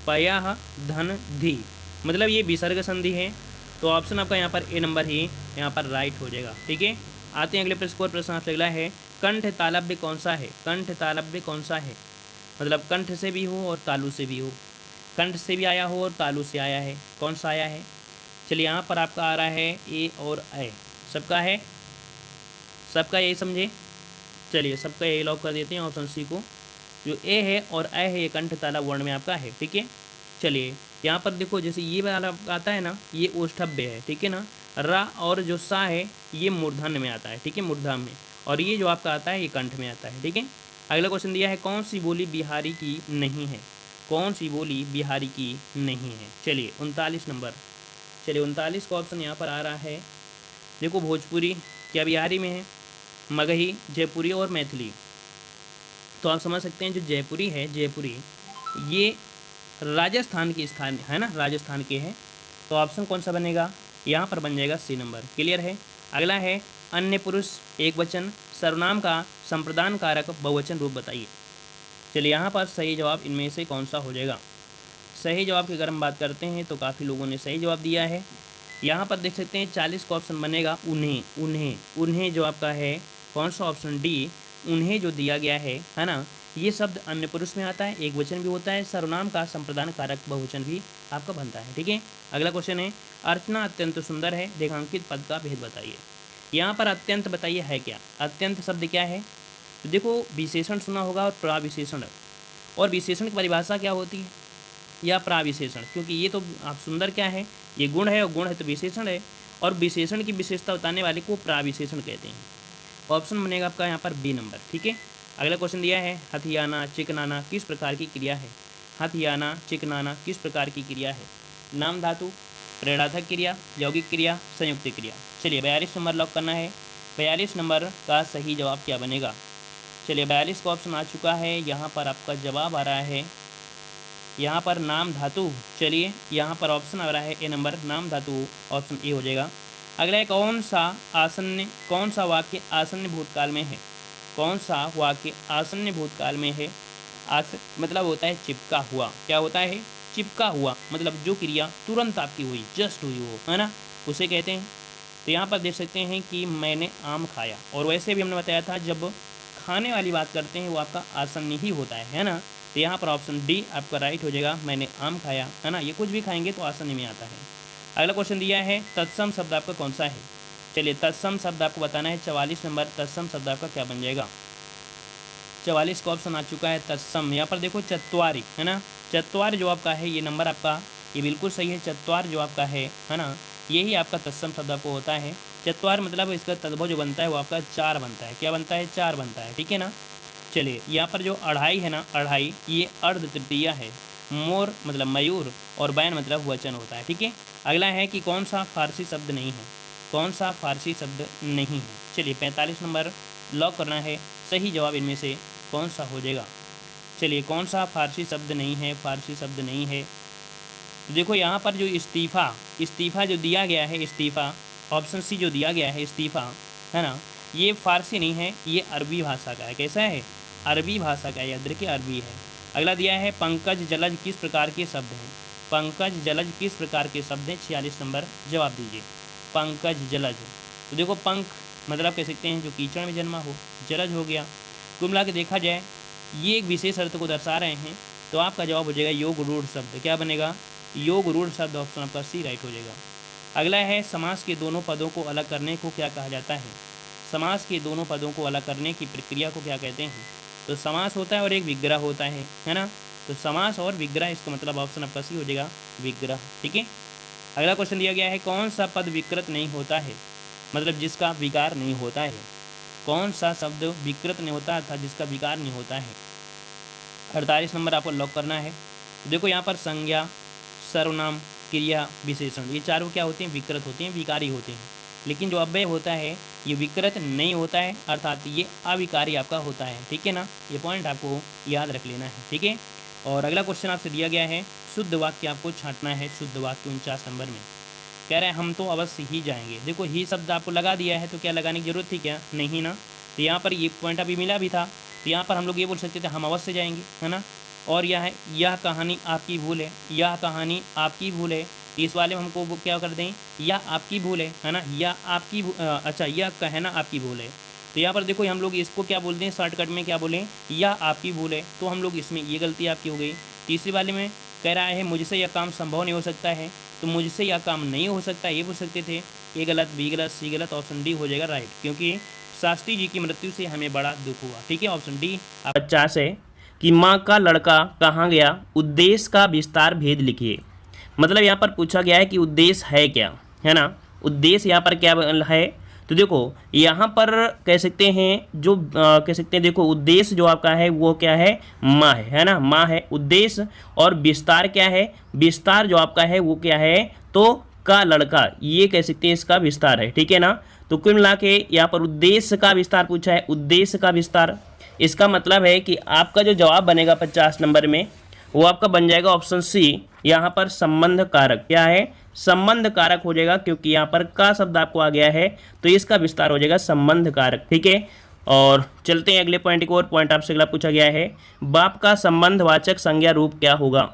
Speaker 1: पया धन धी, मतलब ये विसर्ग संधि है। तो ऑप्शन आपका यहाँ पर ए नंबर ही यहाँ पर राइट हो जाएगा, ठीक है। आते हैं अगले प्रश्न आपसे अगला है, कंठ तालव्य कौन सा है। कंठ तालव्य कौन सा है, मतलब कंठ से भी हो और तालु से भी हो, कंठ से भी आया हो और तालु से आया है, कौन सा आया है। चलिए यहाँ पर आपका आ रहा है ए और ए, सबका है, सबका यही समझे। चलिए सबका यही लॉक कर देते हैं ऑप्शन सी को, जो ए है और ए है ये कंठ तालव वर्ण में आपका है, ठीक है। चलिए यहाँ पर देखो जैसे ये वाला आता है ना, ये ओष्ठभ्य है, ठीक है ना। रा और जो सा है ये मूर्धन्य में आता है, ठीक है, मूर्धा में, और ये जो आपका आता है ये कंठ में आता है, ठीक है। अगला क्वेश्चन दिया है, कौन सी बोली बिहारी की नहीं है। कौन सी बोली बिहारी की नहीं है। चलिए 39 नंबर, चलिए 39 का ऑप्शन यहाँ पर आ रहा है। देखो भोजपुरी क्या बिहारी में है, मगही, जयपुरी और मैथिली। तो आप समझ सकते हैं जो जयपुरी है, जयपुरी ये राजस्थान के स्थान है ना, राजस्थान के हैं। तो ऑप्शन कौन सा बनेगा, यहाँ पर बन जाएगा सी नंबर। क्लियर है। अगला है अन्य पुरुष एक वचन सर्वनाम का संप्रदान कारक बहुवचन रूप बताइए। चलिए यहाँ पर सही जवाब इनमें से कौन सा हो जाएगा। सही जवाब की अगर हम बात करते हैं तो काफ़ी लोगों ने सही जवाब दिया है। यहाँ पर देख सकते हैं 40 का ऑप्शन बनेगा उन्हें, उन्हें, उन्हें जो आपका है कौन सा ऑप्शन डी, उन्हें जो दिया गया है ना, ये शब्द अन्य पुरुष में आता है, एक वचन भी होता है, सर्वनाम का संप्रदान कारक बहुवचन भी आपका बनता है। ठीक है। अगला क्वेश्चन है अर्चना अत्यंत सुंदर है, रेखांकित पद का भेद बताइए। यहाँ पर अत्यंत बताइए है क्या, अत्यंत शब्द क्या है। तो देखो विशेषण सुना होगा और प्राविशेषण, और विशेषण की परिभाषा क्या होती है या प्राविशेषण, क्योंकि ये तो आप सुंदर क्या है, ये गुण है और गुण है तो विशेषण है, और विशेषण की विशेषता बताने वाले को प्राविशेषण कहते हैं। ऑप्शन बनेगा आपका यहाँ पर बी नंबर। ठीक है। अगला क्वेश्चन दिया है हथियाना चिकनाना किस प्रकार की क्रिया है। हथियाना चिकनाना किस प्रकार की क्रिया है। नाम धातु, प्रेरणार्थक क्रिया, यौगिक क्रिया, संयुक्त क्रिया। चलिए 42 नंबर लॉक करना है। 42 नंबर का सही जवाब क्या बनेगा। चलिए 42 का ऑप्शन आ चुका है, यहाँ पर आपका जवाब आ रहा है यहाँ पर नाम धातु। चलिए यहाँ पर ऑप्शन आ रहा है ए नंबर, नाम धातु, ऑप्शन ए हो जाएगा। अगला है कौन सा वाक्य आसन्न भूतकाल में है। कौन सा वाक्य आसन्न भूतकाल में है। मतलब होता है चिपका हुआ। क्या होता है, चिपका हुआ, मतलब जो क्रिया तुरंत आपकी हुई, जस्ट हुई हो, है ना, उसे कहते हैं। तो यहाँ पर देख सकते हैं कि मैंने आम खाया, और वैसे भी हमने बताया था जब खाने वाली बात करते हैं वो आपका आसन्न ही होता है ना। तो यहाँ पर ऑप्शन डी आपका राइट हो जाएगा, मैंने आम खाया, है ना। ये कुछ भी खाएंगे तो आसन्न में आता है। अगला क्वेश्चन दिया है तत्सम शब्द आपका कौन सा है। चलिए तत्सम शब्द आपको बताना है। 44 नंबर तत्सम शब्द आपका क्या बन जाएगा। 44 का ऑप्शन आ चुका है तत्सम। यहाँ पर देखो चत्वारी, है ना, चत्वार जो आपका है ये नंबर आपका ये बिल्कुल सही है। चत्वार जो आपका है ना, यही आपका तत्सम शब्द आपको होता है। चत्वार मतलब इसका तद्भव जो बनता है वो आपका 4 बनता है। क्या बनता है, 4 बनता है। ठीक है ना। चलिए यहाँ पर जो अढ़ाई है ना, अढ़ाई ये अर्ध तृतीया है। मोर मतलब मयूर, और बैन मतलब वचन होता है। ठीक है। अगला है कि कौन सा फारसी शब्द नहीं है। कौन सा फारसी शब्द नहीं है। चलिए 45 नंबर लॉक करना है। सही जवाब इनमें से कौन सा हो जाएगा। चलिए कौन सा फारसी शब्द नहीं है, फारसी शब्द नहीं है। देखो यहाँ पर जो इस्तीफ़ा जो दिया गया है, इस्तीफ़ा ऑप्शन सी जो दिया गया है इस्तीफ़ा, है ना, ये फारसी नहीं है, ये अरबी भाषा का है। कैसा है, अरबी भाषा का, याद रखिए अरबी है। अगला दिया है पंकज जलज किस प्रकार के शब्द हैं। पंकज जलज किस प्रकार के शब्द हैं। 46 नंबर जवाब दीजिए। पंकज जलज, तो देखो पंख मतलब कह सकते हैं जो कीचड़ में जन्मा हो, जलज हो गया। कुल मिला के देखा जाए ये एक विशेष अर्थ को दर्शा रहे हैं। तो आपका जवाब हो जाएगा योग रूढ़ शब्द। क्या बनेगा, योग रूढ़ शब्द, ऑप्शन आपका सी राइट हो जाएगा। अगला है समास के दोनों पदों को अलग करने को क्या कहा जाता है। समास के दोनों पदों को अलग करने की प्रक्रिया को क्या कहते हैं। तो समास होता है और एक विग्रह होता है ना। तो समास और विग्रह, इसका मतलब ऑप्शन आपका सी हो जाएगा, विग्रह। ठीक है। अगला क्वेश्चन दिया गया है कौन सा पद विकृत नहीं होता है, मतलब जिसका विकार नहीं होता है। कौन सा शब्द विकृत नहीं होता था, जिसका विकार नहीं होता है। 48 नंबर आपको लॉक करना है। देखो यहाँ पर संज्ञा, सर्वनाम, क्रिया, विशेषण, ये चारों क्या होते हैं, विकृत होते हैं, विकारी होते हैं। लेकिन जो अव्यय होता है ये विकृत नहीं होता है, अर्थात ये अविकारी आपका होता है। ठीक है ना, ये पॉइंट आपको याद रख लेना है। ठीक है। और अगला क्वेश्चन आपसे दिया गया है शुद्ध वाक्य आपको छांटना है। शुद्ध वाक्य 49 नंबर में कह रहे हैं हम तो अवश्य ही जाएंगे। देखो ही शब्द आपको लगा दिया है तो क्या लगाने की जरूरत थी क्या, नहीं ना। तो यहाँ पर ये पॉइंट अभी मिला भी था, तो यहाँ पर हम लोग ये बोल सकते थे हम अवश्य जाएंगे, है ना। और यह कहानी आपकी भूल है, यह कहानी आपकी भूल है। इस वाले में हमको क्या कर दें, यह आपकी भूल है ना, यह आपकी अच्छा यह कहना आपकी भूल है। तो यहाँ पर देखो हम लोग इसको क्या बोलते हैं, शॉर्टकट में क्या बोलें, यह आपकी भूल है। तो हम लोग इसमें ये गलती आपकी हो गई। तीसरी वाले में कह रहा है मुझसे यह काम संभव नहीं हो सकता है, तो मुझसे यह काम नहीं हो सकता ये बोल सकते थे। ए गलत, बी गलत, सी गलत, ऑप्शन डी हो जाएगा राइट, क्योंकि शास्त्री जी की मृत्यु से हमें बड़ा दुख हुआ। ठीक है, ऑप्शन डी। 50 है कि माँ का लड़का कहाँ गया, उद्देश्य का विस्तार भेद लिखिए। मतलब यहाँ पर पूछा गया है कि उद्देश्य है क्या, है ना, उद्देश्य यहाँ पर क्या है। तो देखो यहाँ पर कह सकते हैं जो कह सकते हैं, देखो उद्देश्य जो आपका है वो क्या है, माँ है ना, माँ है उद्देश्य। और विस्तार क्या है, विस्तार जो आपका है वो क्या है, तो का लड़का, ये कह सकते हैं इसका विस्तार है। ठीक है ना। तो कुल मिला के यहाँ पर उद्देश्य का विस्तार पूछा है, उद्देश्य का विस्तार। इसका मतलब है कि आपका जो जवाब बनेगा 50 नंबर में वो आपका बन जाएगा ऑप्शन सी, यहाँ पर संबंध कारक। क्या है? संबंध कारक हो जाएगा, क्योंकि यहाँ पर का शब्द आपको आ गया है तो इसका विस्तार हो जाएगा संबंध कारक। ठीक है, और चलते हैं अगले पॉइंट की ओर। पॉइंट आपसे अगला पूछा गया है, बाप का संबंधवाचक संज्ञा रूप क्या होगा?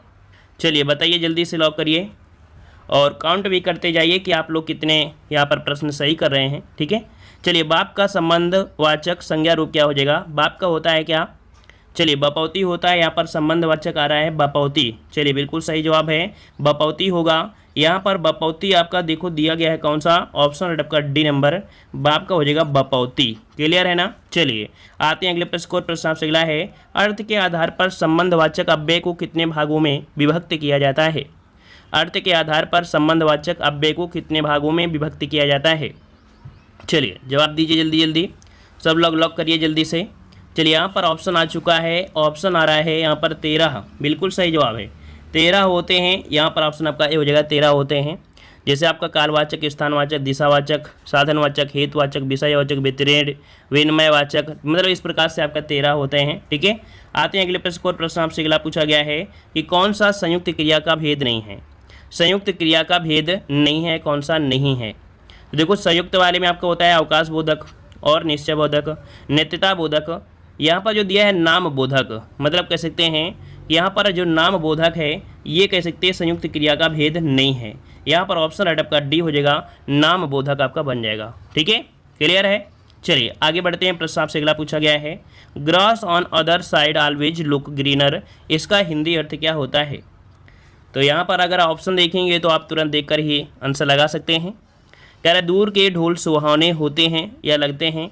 Speaker 1: चलिए बताइए, जल्दी से लॉक करिए और काउंट भी करते जाइए कि आप लोग कितने यहाँ पर प्रश्न सही कर रहे हैं। ठीक है, चलिए बाप का संबंधवाचक संज्ञा रूप क्या हो जाएगा? बाप का होता है क्या? चलिए बपौती होता है, यहाँ पर संबंधवाचक आ रहा है बपौती। चलिए बिल्कुल सही जवाब है बपौती होगा। यहाँ पर बपौती आपका देखो दिया गया है कौन सा? ऑप्शन राइट आपका डी नंबर, बाप का हो जाएगा बपौती। क्लियर है ना? चलिए आते हैं अगले प्रश्न को। प्रश्न आपसे अगला है, अर्थ के आधार पर संबंधवाचक अव्यय को कितने भागों में विभक्त किया जाता है? अर्थ के आधार पर संबंधवाचक अव्यय को कितने भागों में विभक्त किया जाता है? चलिए जवाब दीजिए जल्दी जल्दी, सब लोग लॉक करिए जल्दी से। चलिए यहाँ पर ऑप्शन आ चुका है, ऑप्शन आ रहा है यहाँ पर 13, बिल्कुल सही जवाब है। 13 होते हैं, यहाँ पर ऑप्शन आपका ए हो जाएगा, 13 होते हैं। जैसे आपका कालवाचक, स्थानवाचक, दिशावाचक, साधनवाचक, हेतुवाचक, विषयवाचक, व्यतिरेक, विनिमयवाचक, मतलब इस प्रकार से आपका 13 होते हैं। ठीक है, आते हैं अगले प्रश्न को। प्रश्न आपसे अगला पूछा गया है कि कौन सा संयुक्त क्रिया का भेद नहीं है? संयुक्त क्रिया का भेद नहीं है, कौन सा नहीं है? तो देखो संयुक्त वाले में आपका होता है अवकाश बोधक और निश्चय बोधक, नित्यता बोधक। यहाँ पर जो दिया है नाम बोधक, मतलब कह सकते हैं यहाँ पर जो नाम बोधक है ये कह सकते हैं संयुक्त क्रिया का भेद नहीं है। यहाँ पर ऑप्शन राइट आपका डी हो जाएगा, नाम बोधक आपका बन जाएगा। ठीक है, क्लियर है? चलिए आगे बढ़ते हैं। प्रश्न आपसे अगला पूछा गया है, grass on other side always look greener, इसका हिंदी अर्थ क्या होता है? तो यहाँ पर अगर ऑप्शन देखेंगे तो आप तुरंत देखकर ही आंसर लगा सकते हैं। कह रहा है दूर के ढोल सुहावने होते हैं या लगते हैं।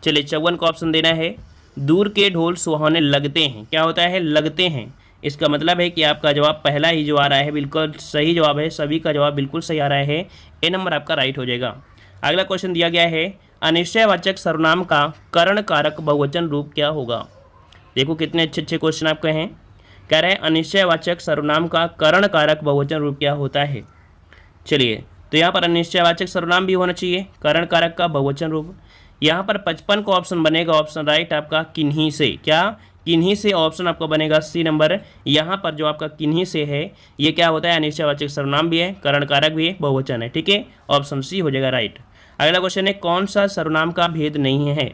Speaker 1: चलिए 54 का ऑप्शन देना है, दूर के ढोल सुहावने लगते हैं। क्या होता है? लगते हैं। इसका मतलब है कि आपका जवाब पहला ही जो आ रहा है बिल्कुल सही जवाब है, सभी का जवाब बिल्कुल सही आ रहा है, ए नंबर आपका राइट हो जाएगा। अगला क्वेश्चन दिया गया है, अनिश्चयवाचक सर्वनाम का कर्ण कारक बहुवचन रूप क्या होगा? देखो कितने अच्छे अच्छे क्वेश्चन आपके हैं। कह रहे हैं अनिश्चयवाचक सर्वनाम का कर्ण कारक बहुवचन रूप क्या होता है? चलिए तो यहाँ पर अनिश्चयवाचक सर्वनाम भी होना चाहिए, कर्ण कारक का बहुवचन रूप। यहाँ पर 55 को ऑप्शन बनेगा, ऑप्शन राइट आपका किन्हीं से। क्या? किन्हीं से ऑप्शन आपका बनेगा सी नंबर। यहाँ पर जो आपका किन्हीं से है ये क्या होता है? अनिश्चयवाचक सर्वनाम भी है, कर्ण कारक भी है, बहुवचन है। ठीक है, ऑप्शन सी हो जाएगा राइट। अगला क्वेश्चन है, कौन सा सर्वनाम का भेद नहीं है?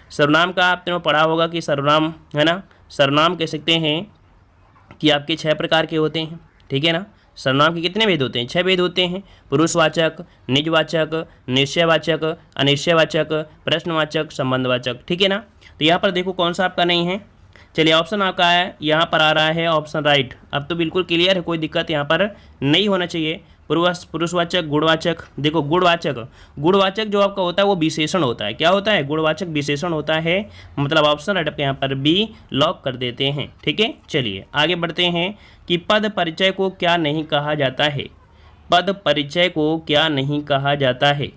Speaker 1: सर्वनाम का आपने पढ़ा होगा कि सर्वनाम है ना, सर्वनाम कह सकते हैं कि आपके 6 प्रकार के होते हैं। ठीक है ना, सर्वनाम के कितने भेद होते हैं? 6 भेद होते हैं, पुरुषवाचक, निजवाचक, निश्चयवाचक, अनिश्चयवाचक, प्रश्नवाचक, संबंधवाचक। ठीक है ना, तो यहाँ पर देखो कौन सा आपका नहीं है। चलिए ऑप्शन आपका है यहाँ पर आ रहा है ऑप्शन राइट। अब तो बिल्कुल क्लियर है, कोई दिक्कत यहाँ पर नहीं होना चाहिए। पुरुषवाचक, गुणवाचक, देखो गुणवाचक जो आपका होता है वो विशेषण होता है। क्या होता है? गुणवाचक विशेषण होता है, मतलब ऑप्शन राइट आपके यहाँ पर बी लॉक कर देते हैं। ठीक है, चलिए आगे बढ़ते हैं कि पद परिचय को क्या नहीं कहा जाता है? पद परिचय को क्या नहीं कहा जाता है?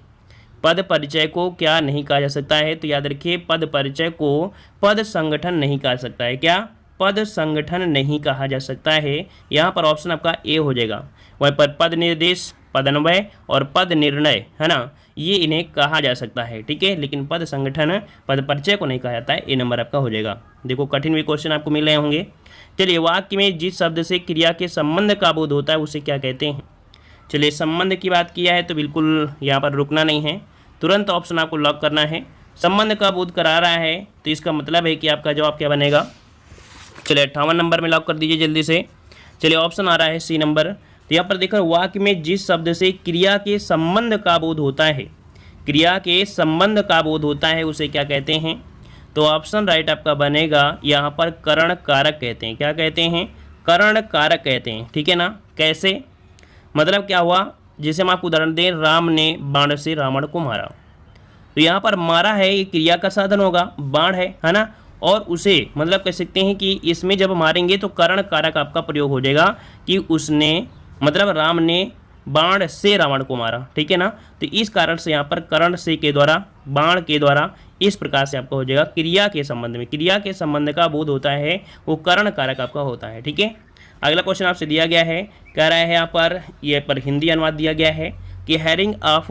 Speaker 1: पद परिचय को क्या नहीं कहा जा सकता है? तो याद रखिए पद परिचय को पद संगठन नहीं कहा सकता है। क्या? पद संगठन नहीं कहा जा सकता है। यहाँ पर ऑप्शन आपका ए हो जाएगा। वहीं पर पद निर्देश, पदान्वय और पद निर्णय है ना, ये इन्हें कहा जा सकता है। ठीक है, लेकिन पद संगठन, पद परिचय को नहीं कहा जाता है। ए नंबर आपका हो जाएगा। देखो कठिन भी क्वेश्चन आपको मिल रहे होंगे। चलिए वाक्य में जिस शब्द से क्रिया के संबंध का बोध होता है उसे क्या कहते हैं? चलिए संबंध की बात किया है तो बिल्कुल यहाँ पर रुकना नहीं है, तुरंत ऑप्शन आपको लॉक करना है। संबंध का बोध करा रहा है तो इसका मतलब है कि आपका जवाब क्या बनेगा? चलिए 58 नंबर में लॉक कर दीजिए जल्दी से। चलिए ऑप्शन आ रहा है सी नंबर। तो यहाँ पर देखो वाक्य में जिस शब्द से क्रिया के संबंध का बोध होता है, क्रिया के संबंध का बोध होता है उसे क्या कहते हैं? तो ऑप्शन राइट आपका बनेगा यहाँ पर कर्ण कारक कहते हैं। क्या कहते हैं? कर्ण कारक कहते हैं। ठीक है ना, कैसे? मतलब क्या हुआ, जैसे हम आपको उदाहरण दें, राम ने बाण से रावण को मारा, तो यहाँ पर मारा है ये क्रिया का साधन होगा, बाण है ना, और उसे मतलब कह सकते हैं कि इसमें जब मारेंगे तो कर्ण कारक आपका प्रयोग हो जाएगा कि उसने, मतलब राम ने बाण से रावण को मारा। ठीक है ना, तो इस कारण से यहाँ पर कर्ण से के द्वारा, बाण के द्वारा, इस प्रकार से आपका हो जाएगा क्रिया के संबंध में। क्रिया के संबंध का बोध होता है वो कर्ण कारक आपका होता है। ठीक है, अगला क्वेश्चन आपसे दिया गया है, कह रहा है यहाँ पर, ये पर हिंदी अनुवाद दिया गया है कि herring of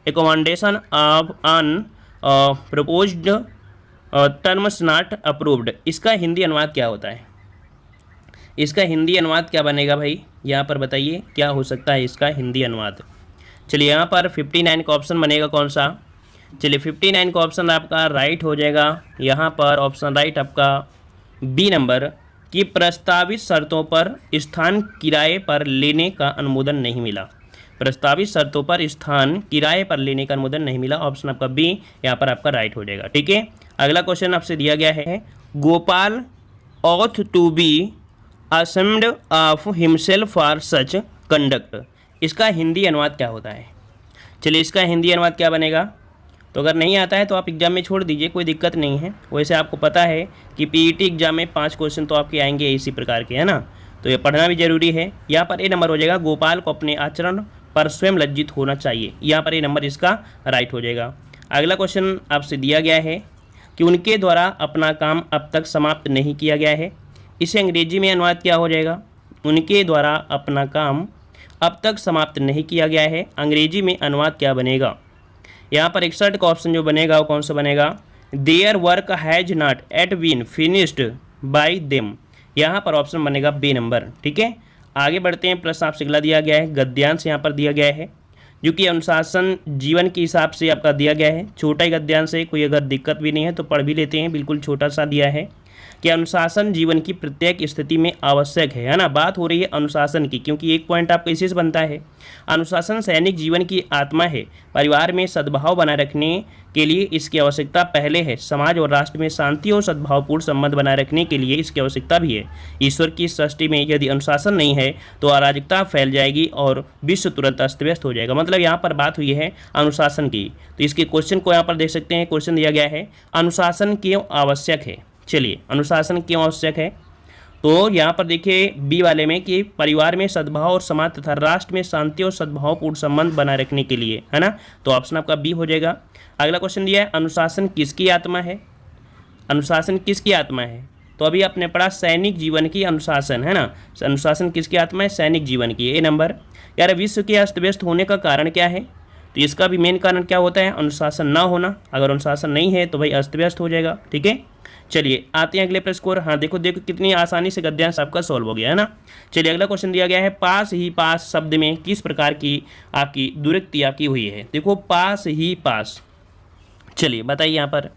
Speaker 1: accommodation of an proposed terms not approved, इसका हिंदी अनुवाद क्या होता है? इसका हिंदी अनुवाद क्या बनेगा भाई? यहाँ पर बताइए क्या हो सकता है इसका हिंदी अनुवाद। चलिए यहाँ पर 59 का ऑप्शन बनेगा कौन सा? चलिए 59 का ऑप्शन आपका राइट हो जाएगा। यहाँ पर ऑप्शन राइट आपका बी नंबर कि प्रस्तावित शर्तों पर स्थान किराए पर लेने का अनुमोदन नहीं मिला। प्रस्तावित शर्तों पर स्थान किराए पर लेने का अनुमोदन नहीं मिला, ऑप्शन आपका बी यहाँ पर आपका राइट हो जाएगा। ठीक है, अगला क्वेश्चन आपसे दिया गया है, Gopal ought to be ashamed of himself for such conduct, इसका हिंदी अनुवाद क्या होता है? चलिए इसका हिंदी अनुवाद क्या बनेगा? तो अगर नहीं आता है तो आप एग्जाम में छोड़ दीजिए, कोई दिक्कत नहीं है। वैसे आपको पता है कि पीईटी एग्जाम में 5 क्वेश्चन तो आपके आएंगे इसी प्रकार के, है ना, तो ये पढ़ना भी जरूरी है। यहाँ पर ए नंबर हो जाएगा, गोपाल को अपने आचरण पर स्वयं लज्जित होना चाहिए, यहाँ पर ए नंबर इसका राइट हो जाएगा। अगला क्वेश्चन आपसे दिया गया है कि उनके द्वारा अपना काम अब तक समाप्त नहीं किया गया है, इसे अंग्रेजी में अनुवाद क्या हो जाएगा? उनके द्वारा अपना काम अब तक समाप्त नहीं किया गया है, अंग्रेजी में अनुवाद क्या बनेगा? यहाँ पर 61 का ऑप्शन जो बनेगा वो कौन सा बनेगा? Their work has not yet been finished by them, यहाँ पर ऑप्शन बनेगा बी नंबर। ठीक है, आगे बढ़ते हैं। प्रश्न आपसे अगला दिया गया है, गद्यांश यहाँ पर दिया गया है जो कि अनुशासन जीवन के हिसाब से आपका दिया गया है। छोटा ही गद्यांश है, कोई अगर दिक्कत भी नहीं है तो पढ़ भी लेते हैं, बिल्कुल छोटा सा दिया है कि अनुशासन जीवन की प्रत्येक स्थिति में आवश्यक है ना। बात हो रही है अनुशासन की, क्योंकि एक पॉइंट आपका इसी से बनता है। अनुशासन सैनिक जीवन की आत्मा है, परिवार में सद्भाव बनाए रखने के लिए इसकी आवश्यकता पहले है, समाज और राष्ट्र में शांति और सद्भावपूर्ण संबंध बनाए रखने के लिए इसकी आवश्यकता भी है। ईश्वर की सृष्टि में यदि अनुशासन नहीं है तो अराजकता फैल जाएगी और विश्व तुरंत अस्त व्यस्त हो जाएगा। मतलब यहाँ पर बात हुई है अनुशासन की, तो इसके क्वेश्चन को यहाँ पर देख सकते हैं। क्वेश्चन दिया गया है, अनुशासन क्यों आवश्यक है? चलिए अनुशासन क्यों आवश्यक है, तो यहाँ पर देखिए बी वाले में कि परिवार में सद्भाव और समाज तथा राष्ट्र में शांति और सद्भावपूर्ण संबंध बनाए रखने के लिए, है ना, तो ऑप्शन आपका बी हो जाएगा। अगला क्वेश्चन दिया है, अनुशासन किसकी आत्मा है? अनुशासन किसकी आत्मा है? तो अभी आपने पढ़ा सैनिक जीवन की अनुशासन, है ना, अनुशासन किसकी आत्मा है? सैनिक जीवन की। ए नंबर। यार विश्व के अस्त व्यस्त होने का कारण क्या है? तो इसका भी मेन कारण क्या होता है? अनुशासन ना होना। अगर अनुशासन नहीं है तो भाई अस्त व्यस्त हो जाएगा। ठीक है, चलिए आते हैं अगले प्रश्न को। हाँ देखो कितनी आसानी से गद्यांश आपका सॉल्व हो गया, है ना। चलिए अगला क्वेश्चन दिया गया है, पास ही पास शब्द में किस प्रकार की आपकी दुरुक्ति आपकी हुई है? देखो पास ही पास, चलिए बताइए यहाँ पर।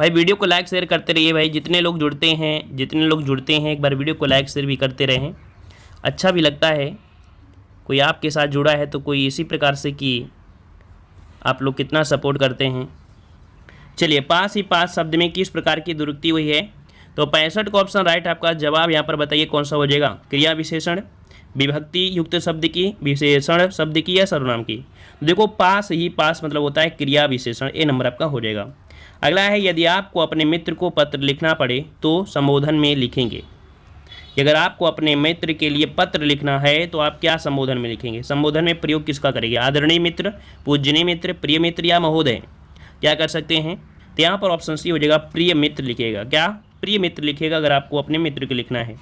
Speaker 1: भाई वीडियो को लाइक शेयर करते रहिए भाई, जितने लोग जुड़ते हैं एक बार वीडियो को लाइक शेयर भी करते रहें, अच्छा भी लगता है। कोई आपके साथ जुड़ा है तो कोई इसी प्रकार से कि आप लोग कितना सपोर्ट करते हैं। चलिए पास ही पास शब्द में किस प्रकार की दुरुक्ति हुई है? तो 65 का ऑप्शन राइट आपका जवाब। यहाँ पर बताइए कौन सा हो जाएगा? क्रिया विशेषण, विभक्ति युक्त शब्द की, विशेषण शब्द की या सर्वनाम की? देखो पास ही पास मतलब होता है क्रिया विशेषण, ए नंबर आपका हो जाएगा। अगला है, यदि आपको अपने मित्र को पत्र लिखना पड़े तो संबोधन में लिखेंगे। अगर आपको अपने मित्र के लिए पत्र लिखना है तो आप क्या संबोधन में लिखेंगे? संबोधन में प्रयोग किसका करेंगे? आदरणीय मित्र, पूजनीय मित्र, प्रिय मित्र या महोदय? क्या कर सकते हैं? तो यहाँ पर ऑप्शन सी हो जाएगा, प्रिय मित्र लिखिएगा। क्या? प्रिय मित्र लिखिएगा अगर आपको अपने मित्र को लिखना है।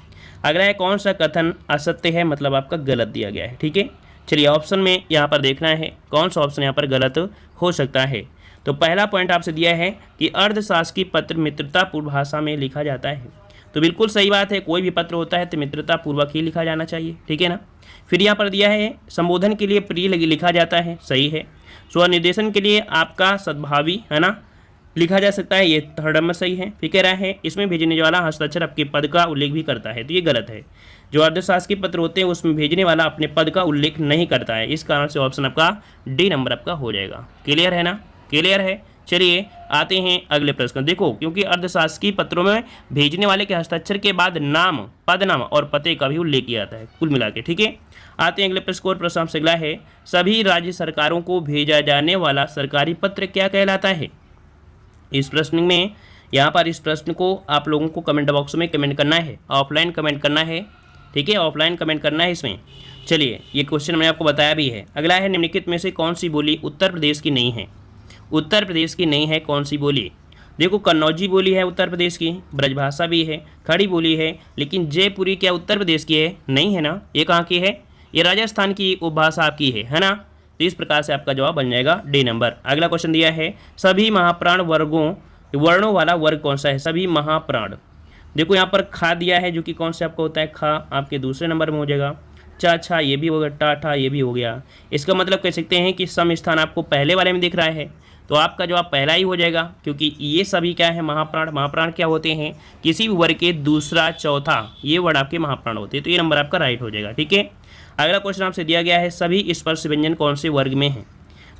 Speaker 1: अगला है, कौन सा कथन असत्य है, मतलब आपका गलत दिया गया है। ठीक है, चलिए ऑप्शन में यहाँ पर देखना है कौन सा ऑप्शन यहाँ पर गलत हो सकता है। तो पहला पॉइंट आपसे दिया है कि अर्धशासकीय पत्र मित्रतापूर्ण भाषा में लिखा जाता है, तो बिल्कुल सही बात है, कोई भी पत्र होता है तो मित्रतापूर्वक ही लिखा जाना चाहिए। ठीक है ना। फिर यहाँ पर दिया है संबोधन के लिए प्रिय लिखा जाता है, सही है। स्वनिर्देशन के लिए आपका सद्भावी, है ना, लिखा जा सकता है, ये थर्ड नंबर सही है। फिर कह रहा है इसमें भेजने वाला हस्ताक्षर आपके पद का उल्लेख भी करता है, तो ये गलत है। जो अर्धशासकीय पत्र होते हैं उसमें भेजने वाला अपने पद का उल्लेख नहीं करता है, इस कारण से ऑप्शन आपका डी नंबर आपका हो जाएगा। क्लियर है ना? क्लियर है। चलिए आते हैं अगले प्रश्न। देखो क्योंकि अर्धशासकीय पत्रों में भेजने वाले के हस्ताक्षर के बाद नाम, पदनाम और पते का भी उल्लेख किया जाता है कुल मिला के। ठीक है, आते हैं अगले प्रश्न को। प्रश्न आपसे अगला है, सभी राज्य सरकारों को भेजा जाने वाला सरकारी पत्र क्या कहलाता है? इस प्रश्न में यहाँ पर इस प्रश्न को आप लोगों को कमेंट बॉक्स में कमेंट करना है, ऑफलाइन कमेंट करना है। ठीक है, ऑफलाइन कमेंट करना है इसमें। चलिए ये क्वेश्चन मैंने आपको बताया भी है। अगला है, निम्नलिखित में से कौन सी बोली उत्तर प्रदेश की नहीं है? उत्तर प्रदेश की नहीं है कौन सी बोली? देखो कन्नौजी बोली है उत्तर प्रदेश की, ब्रजभाषा भी है, खड़ी बोली है, लेकिन जयपुरी क्या उत्तर प्रदेश की है? नहीं है ना। ये कहाँ की है? ये राजस्थान की उपभाषा आपकी है ना। तो इस प्रकार से आपका जवाब बन जाएगा डी नंबर। अगला क्वेश्चन दिया है सभी महाप्राण वर्णों वाला वर्ग कौन सा है? सभी महाप्राण, देखो यहाँ पर खा दिया है जो कि कौन सा आपका होता है, खा आपके दूसरे नंबर में हो जाएगा, चा छा ये भी हो गया, टा ठा ये भी हो गया। इसका मतलब कह सकते हैं कि सम स्थान आपको पहले वाले में दिख रहा है, तो आपका जवाब पहला ही हो जाएगा, क्योंकि ये सभी क्या है महाप्राण। महाप्राण क्या होते हैं? किसी भी वर्ग के दूसरा चौथा ये वर्ड आपके महाप्राण होते हैं, तो ये नंबर आपका राइट हो जाएगा। ठीक है, अगला क्वेश्चन आपसे दिया गया है सभी स्पर्श व्यंजन कौन से वर्ग में है?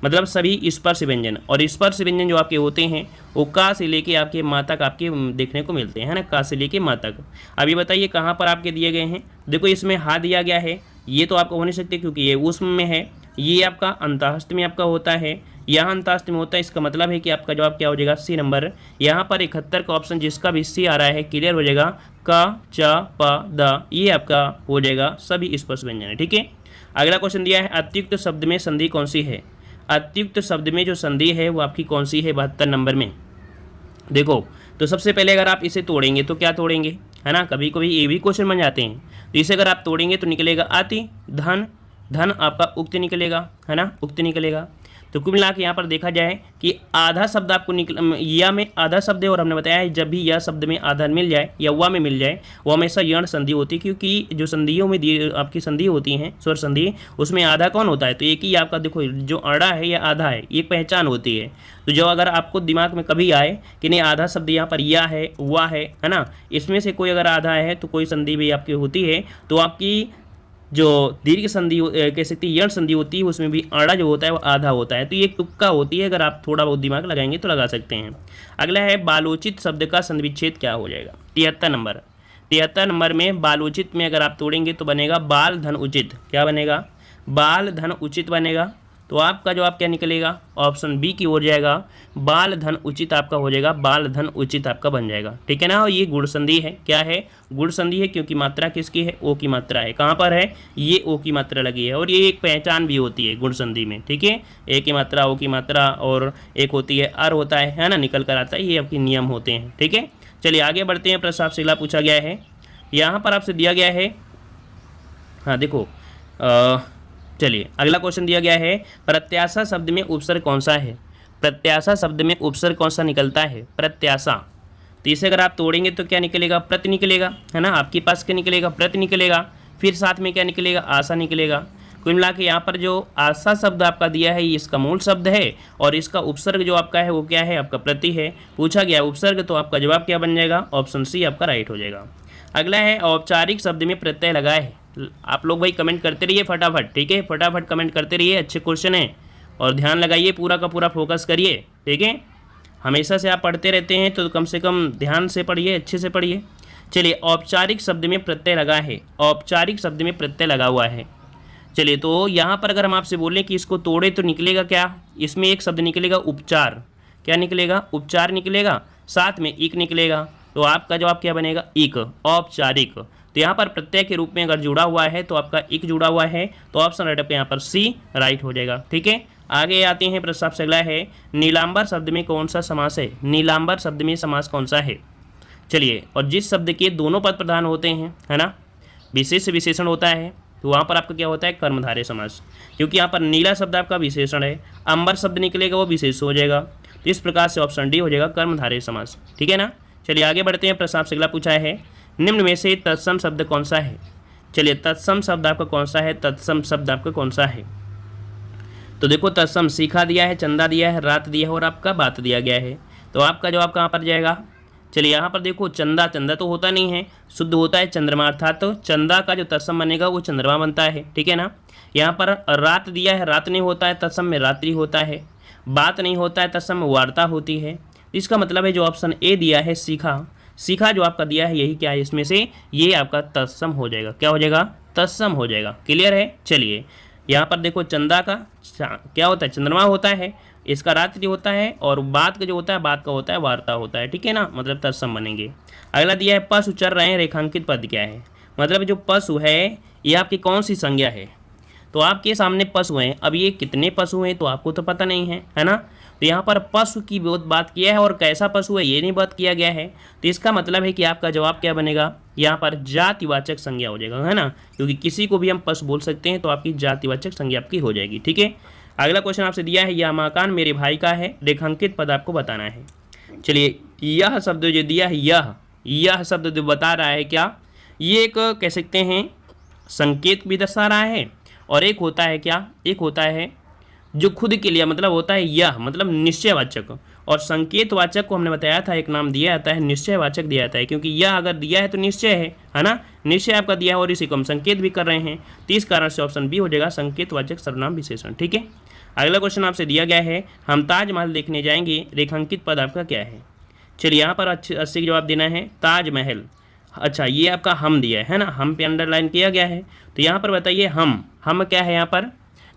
Speaker 1: मतलब सभी स्पर्श व्यंजन, और स्पर्श व्यंजन जो आपके होते हैं वो का से लेके आपके माँ तक आपके देखने को मिलते हैं ना, का से लेके माँ तक। अभी बताइए कहाँ पर आपके दिए गए हैं? देखो इसमें हा दिया गया है, ये तो आपका हो नहीं सकते क्योंकि ये उष्म में है, ये आपका अंतःस्थ में आपका होता है, यहाँ अंतःस्थ में होता है। इसका मतलब है कि आपका जवाब क्या हो जाएगा? C number. यहाँ पर 71 का ऑप्शन जिसका भी सी आ रहा है क्लियर हो जाएगा, का चा पा दा, ये आपका हो जाएगा सभी स्पर्श व्यंजन है। ठीक है, अगला क्वेश्चन दिया है अत्युक्त शब्द में संधि कौन सी है? अत्युक्त शब्द में जो संधि है वो आपकी कौन सी है 72 नंबर में? देखो तो सबसे पहले अगर आप इसे तोड़ेंगे तो क्या तोड़ेंगे, है ना, कभी कभी ये भी क्वेश्चन बन जाते हैं। तो इसे अगर आप तोड़ेंगे तो निकलेगा आति, धन, धन आपका उक्त निकलेगा, है ना, उक्त निकलेगा। तो कुल मिला के यहाँ पर देखा जाए कि आधा शब्द आपको या में आधा शब्द है, और हमने बताया है जब भी यह शब्द में आधा मिल जाए या वा में मिल जाए वो हमेशा यण संधि होती है, क्योंकि जो संधियों में आपकी संधि होती हैं स्वर संधि, उसमें आधा कौन होता है? तो एक ही आपका देखो जो अड़ा है या आधा है, एक पहचान होती है। तो जो अगर आपको दिमाग में कभी आए कि नहीं आधा शब्द यहाँ पर या है वा है ना, इसमें से कोई अगर आधा है तो कोई संधि भी आपकी होती है, तो आपकी जो दीर्घ संधि कह सकते हैं यण संधि होती है उसमें भी अड़ा जो होता है वो आधा होता है। तो ये तुक्का होती है, अगर आप थोड़ा बहुत दिमाग लगाएंगे तो लगा सकते हैं। अगला है बालोचित शब्द का संधिविच्छेद क्या हो जाएगा? 73 नंबर। 73 नंबर में बालोचित में अगर आप तोड़ेंगे तो बनेगा बाल धन उचित। क्या बनेगा? बाल धन उचित बनेगा। तो आपका जवाब क्या निकलेगा? ऑप्शन बी की ओर जाएगा, बाल धन उचित आपका हो जाएगा, बाल धन उचित आपका बन जाएगा। ठीक है ना, और ये गुण संधि है। क्या है? गुण संधि है, क्योंकि मात्रा किसकी है? ओ की मात्रा है। कहाँ पर है? ये ओ की मात्रा लगी है, और ये एक पहचान भी होती है गुण संधि में। ठीक है, ए की मात्रा, ओ की मात्रा, और एक होती है अर होता है ना, निकल कर आता है। ये आपके नियम होते हैं। ठीक है, चलिए आगे बढ़ते हैं। प्रश्न आपसे अगला पूछा गया है, यहाँ पर आपसे दिया गया है, हाँ देखो चलिए अगला क्वेश्चन दिया गया है प्रत्याशा शब्द में उपसर्ग कौन सा है? प्रत्याशा शब्द में उपसर्ग कौन सा निकलता है? प्रत्याशा। तो इसे अगर आप तोड़ेंगे तो क्या निकलेगा? प्रति निकलेगा, है ना, आपके पास क्या निकलेगा? प्रति निकलेगा। फिर साथ में क्या निकलेगा? आशा निकलेगा। कुल मिला के यहाँ पर जो आशा शब्द आपका दिया है ये इसका मूल शब्द है, और इसका उपसर्ग जो आपका है वो क्या है? आपका प्रति है। पूछा गया उपसर्ग, तो आपका जवाब क्या बन जाएगा? ऑप्शन सी आपका राइट हो जाएगा। अगला है औपचारिक शब्द में प्रत्यय लगा है। आप लोग भाई कमेंट करते रहिए फटाफट, ठीक है, फटाफट कमेंट करते रहिए, अच्छे क्वेश्चन है और ध्यान लगाइए, पूरा का पूरा फोकस करिए। ठीक है, हमेशा से आप पढ़ते रहते हैं तो कम से कम ध्यान से पढ़िए, अच्छे से पढ़िए। चलिए औपचारिक शब्द में प्रत्यय लगा है, औपचारिक शब्द में प्रत्यय लगा हुआ है। चलिए तो यहाँ पर अगर हम आपसे बोलें कि इसको तोड़े तो निकलेगा क्या? इसमें एक शब्द निकलेगा उपचार। क्या निकलेगा? उपचार निकलेगा, साथ में इक निकलेगा। तो आपका जवाब क्या बनेगा? इक, औपचारिक। तो यहाँ पर प्रत्यय के रूप में अगर जुड़ा हुआ है तो आपका इक जुड़ा हुआ है, तो ऑप्शन राइट आपका यहाँ पर सी राइट हो जाएगा। ठीक है, आगे आते हैं। प्रश्न आपसे अगला है नीलांबर शब्द में कौन सा समास है? नीलांबर शब्द में समास कौन सा है? चलिए, और जिस शब्द के दोनों पद प्रधान होते हैं, है ना, विशेष विशेषण होता है, तो वहाँ पर आपका क्या होता है? कर्मधारय समास। क्योंकि यहाँ पर नीला शब्द आपका विशेषण है, अंबर शब्द निकलेगा वो विशेष हो जाएगा। तो इस प्रकार से ऑप्शन डी हो जाएगा कर्मधारय समास। ठीक है ना, चलिए आगे बढ़ते हैं। प्रश्न आपसे अगला पूछा है निम्न में से तत्सम शब्द कौन सा है? चलिए तत्सम शब्द आपका कौन सा है? तत्सम शब्द आपका कौन सा है? तो देखो तत्सम सीखा दिया है, चंदा दिया है, रात दिया है और आपका बात दिया गया है। तो आपका जवाब कहाँ पर जाएगा? चलिए यहाँ पर देखो चंदा, चंदा तो होता नहीं है, शुद्ध होता है चंद्रमा, अर्थात तो चंदा का जो तत्सम बनेगा वो चंद्रमा बनता है। ठीक है ना, यहाँ पर रात दिया है, रात नहीं होता है, तत्सम में रात्रि होता है। बात नहीं होता है, तत्सम में वार्ता होती है। इसका मतलब है जो ऑप्शन ए दिया है सीखा, सीखा जो आपका दिया है यही क्या है इसमें से? ये आपका तत्सम हो जाएगा। क्या हो जाएगा? तत्सम हो जाएगा। क्लियर है? चलिए यहाँ पर देखो चंदा का क्या होता है? चंद्रमा होता है, इसका रात्रि होता है, और बात का जो होता है, बात का होता है वार्ता होता है। ठीक है ना, मतलब तत्सम बनेंगे। अगला दिया है पशु चर रहे हैं, रेखांकित पद क्या है? मतलब जो पशु है ये आपकी कौन सी संज्ञा है? तो आपके सामने पशु हैं, अब ये कितने पशु हैं तो आपको तो पता नहीं है ना। तो यहाँ पर पशु की बहुत बात किया है, और कैसा पशु है ये नहीं बात किया गया है। तो इसका मतलब है कि आपका जवाब क्या बनेगा? यहाँ पर जातिवाचक संज्ञा हो जाएगा, है ना, क्योंकि किसी को भी हम पशु बोल सकते हैं, तो आपकी जातिवाचक संज्ञा आपकी हो जाएगी। ठीक है, अगला क्वेश्चन आपसे दिया है, यह मकान मेरे भाई का है, रेखांकित पद आपको बताना है। चलिए, यह शब्द जो दिया है, यह शब्द जो बता रहा है क्या, ये एक कह सकते हैं संकेत भी दर्शा रहा है, और एक होता है क्या, एक होता है जो खुद के लिए मतलब होता है यह, मतलब निश्चयवाचक, और संकेतवाचक को हमने बताया था एक नाम दिया जाता है, निश्चयवाचक दिया जाता है, क्योंकि यह अगर दिया है तो निश्चय है ना, निश्चय आपका दिया है और इसी को हम संकेत भी कर रहे हैं, तो इस कारण से ऑप्शन बी हो जाएगा संकेतवाचक सर्वनाम विशेषण। ठीक है, अगला क्वेश्चन आपसे दिया गया है, हम ताजमहल देखने जाएंगे, रेखांकित पद आपका क्या है। चलिए, यहाँ पर अच्छे जवाब देना है, ताजमहल। अच्छा, ये आपका हम दिया है ना, हम पे अंडरलाइन किया गया है, तो यहाँ पर बताइए हम क्या है यहाँ पर,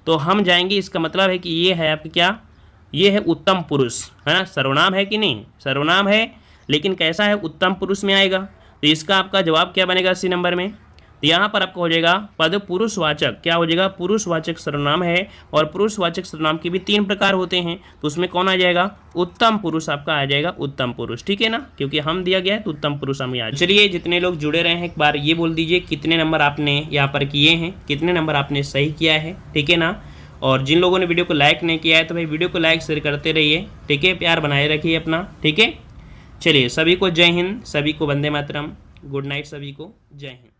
Speaker 1: तो हम जाएंगे, इसका मतलब है कि ये है आपका क्या, ये है उत्तम पुरुष, है ना, सर्वनाम है कि नहीं, सर्वनाम है, लेकिन कैसा है, उत्तम पुरुष में आएगा, तो इसका आपका जवाब क्या बनेगा 80 नंबर में। तो यहाँ पर आपका हो जाएगा पद पुरुषवाचक, क्या हो जाएगा, पुरुषवाचक सर्वनाम है, और पुरुषवाचक सर्वनाम के भी 3 प्रकार होते हैं, तो उसमें कौन आ जाएगा, उत्तम पुरुष आपका आ जाएगा, उत्तम पुरुष। ठीक है ना, क्योंकि हम दिया गया है तो उत्तम पुरुष हम याद। चलिए, जितने लोग जुड़े रहे हैं एक बार ये बोल दीजिए कितने नंबर आपने यहाँ पर किए हैं, कितने नंबर आपने सही किया है। ठीक है ना, और जिन लोगों ने वीडियो को लाइक नहीं किया है तो भाई वीडियो को लाइक शेयर करते रहिए। ठीक है, प्यार बनाए रखिए अपना। ठीक है, चलिए, सभी को जय हिंद, सभी को वंदे मातरम, गुड नाइट, सभी को जय हिंद।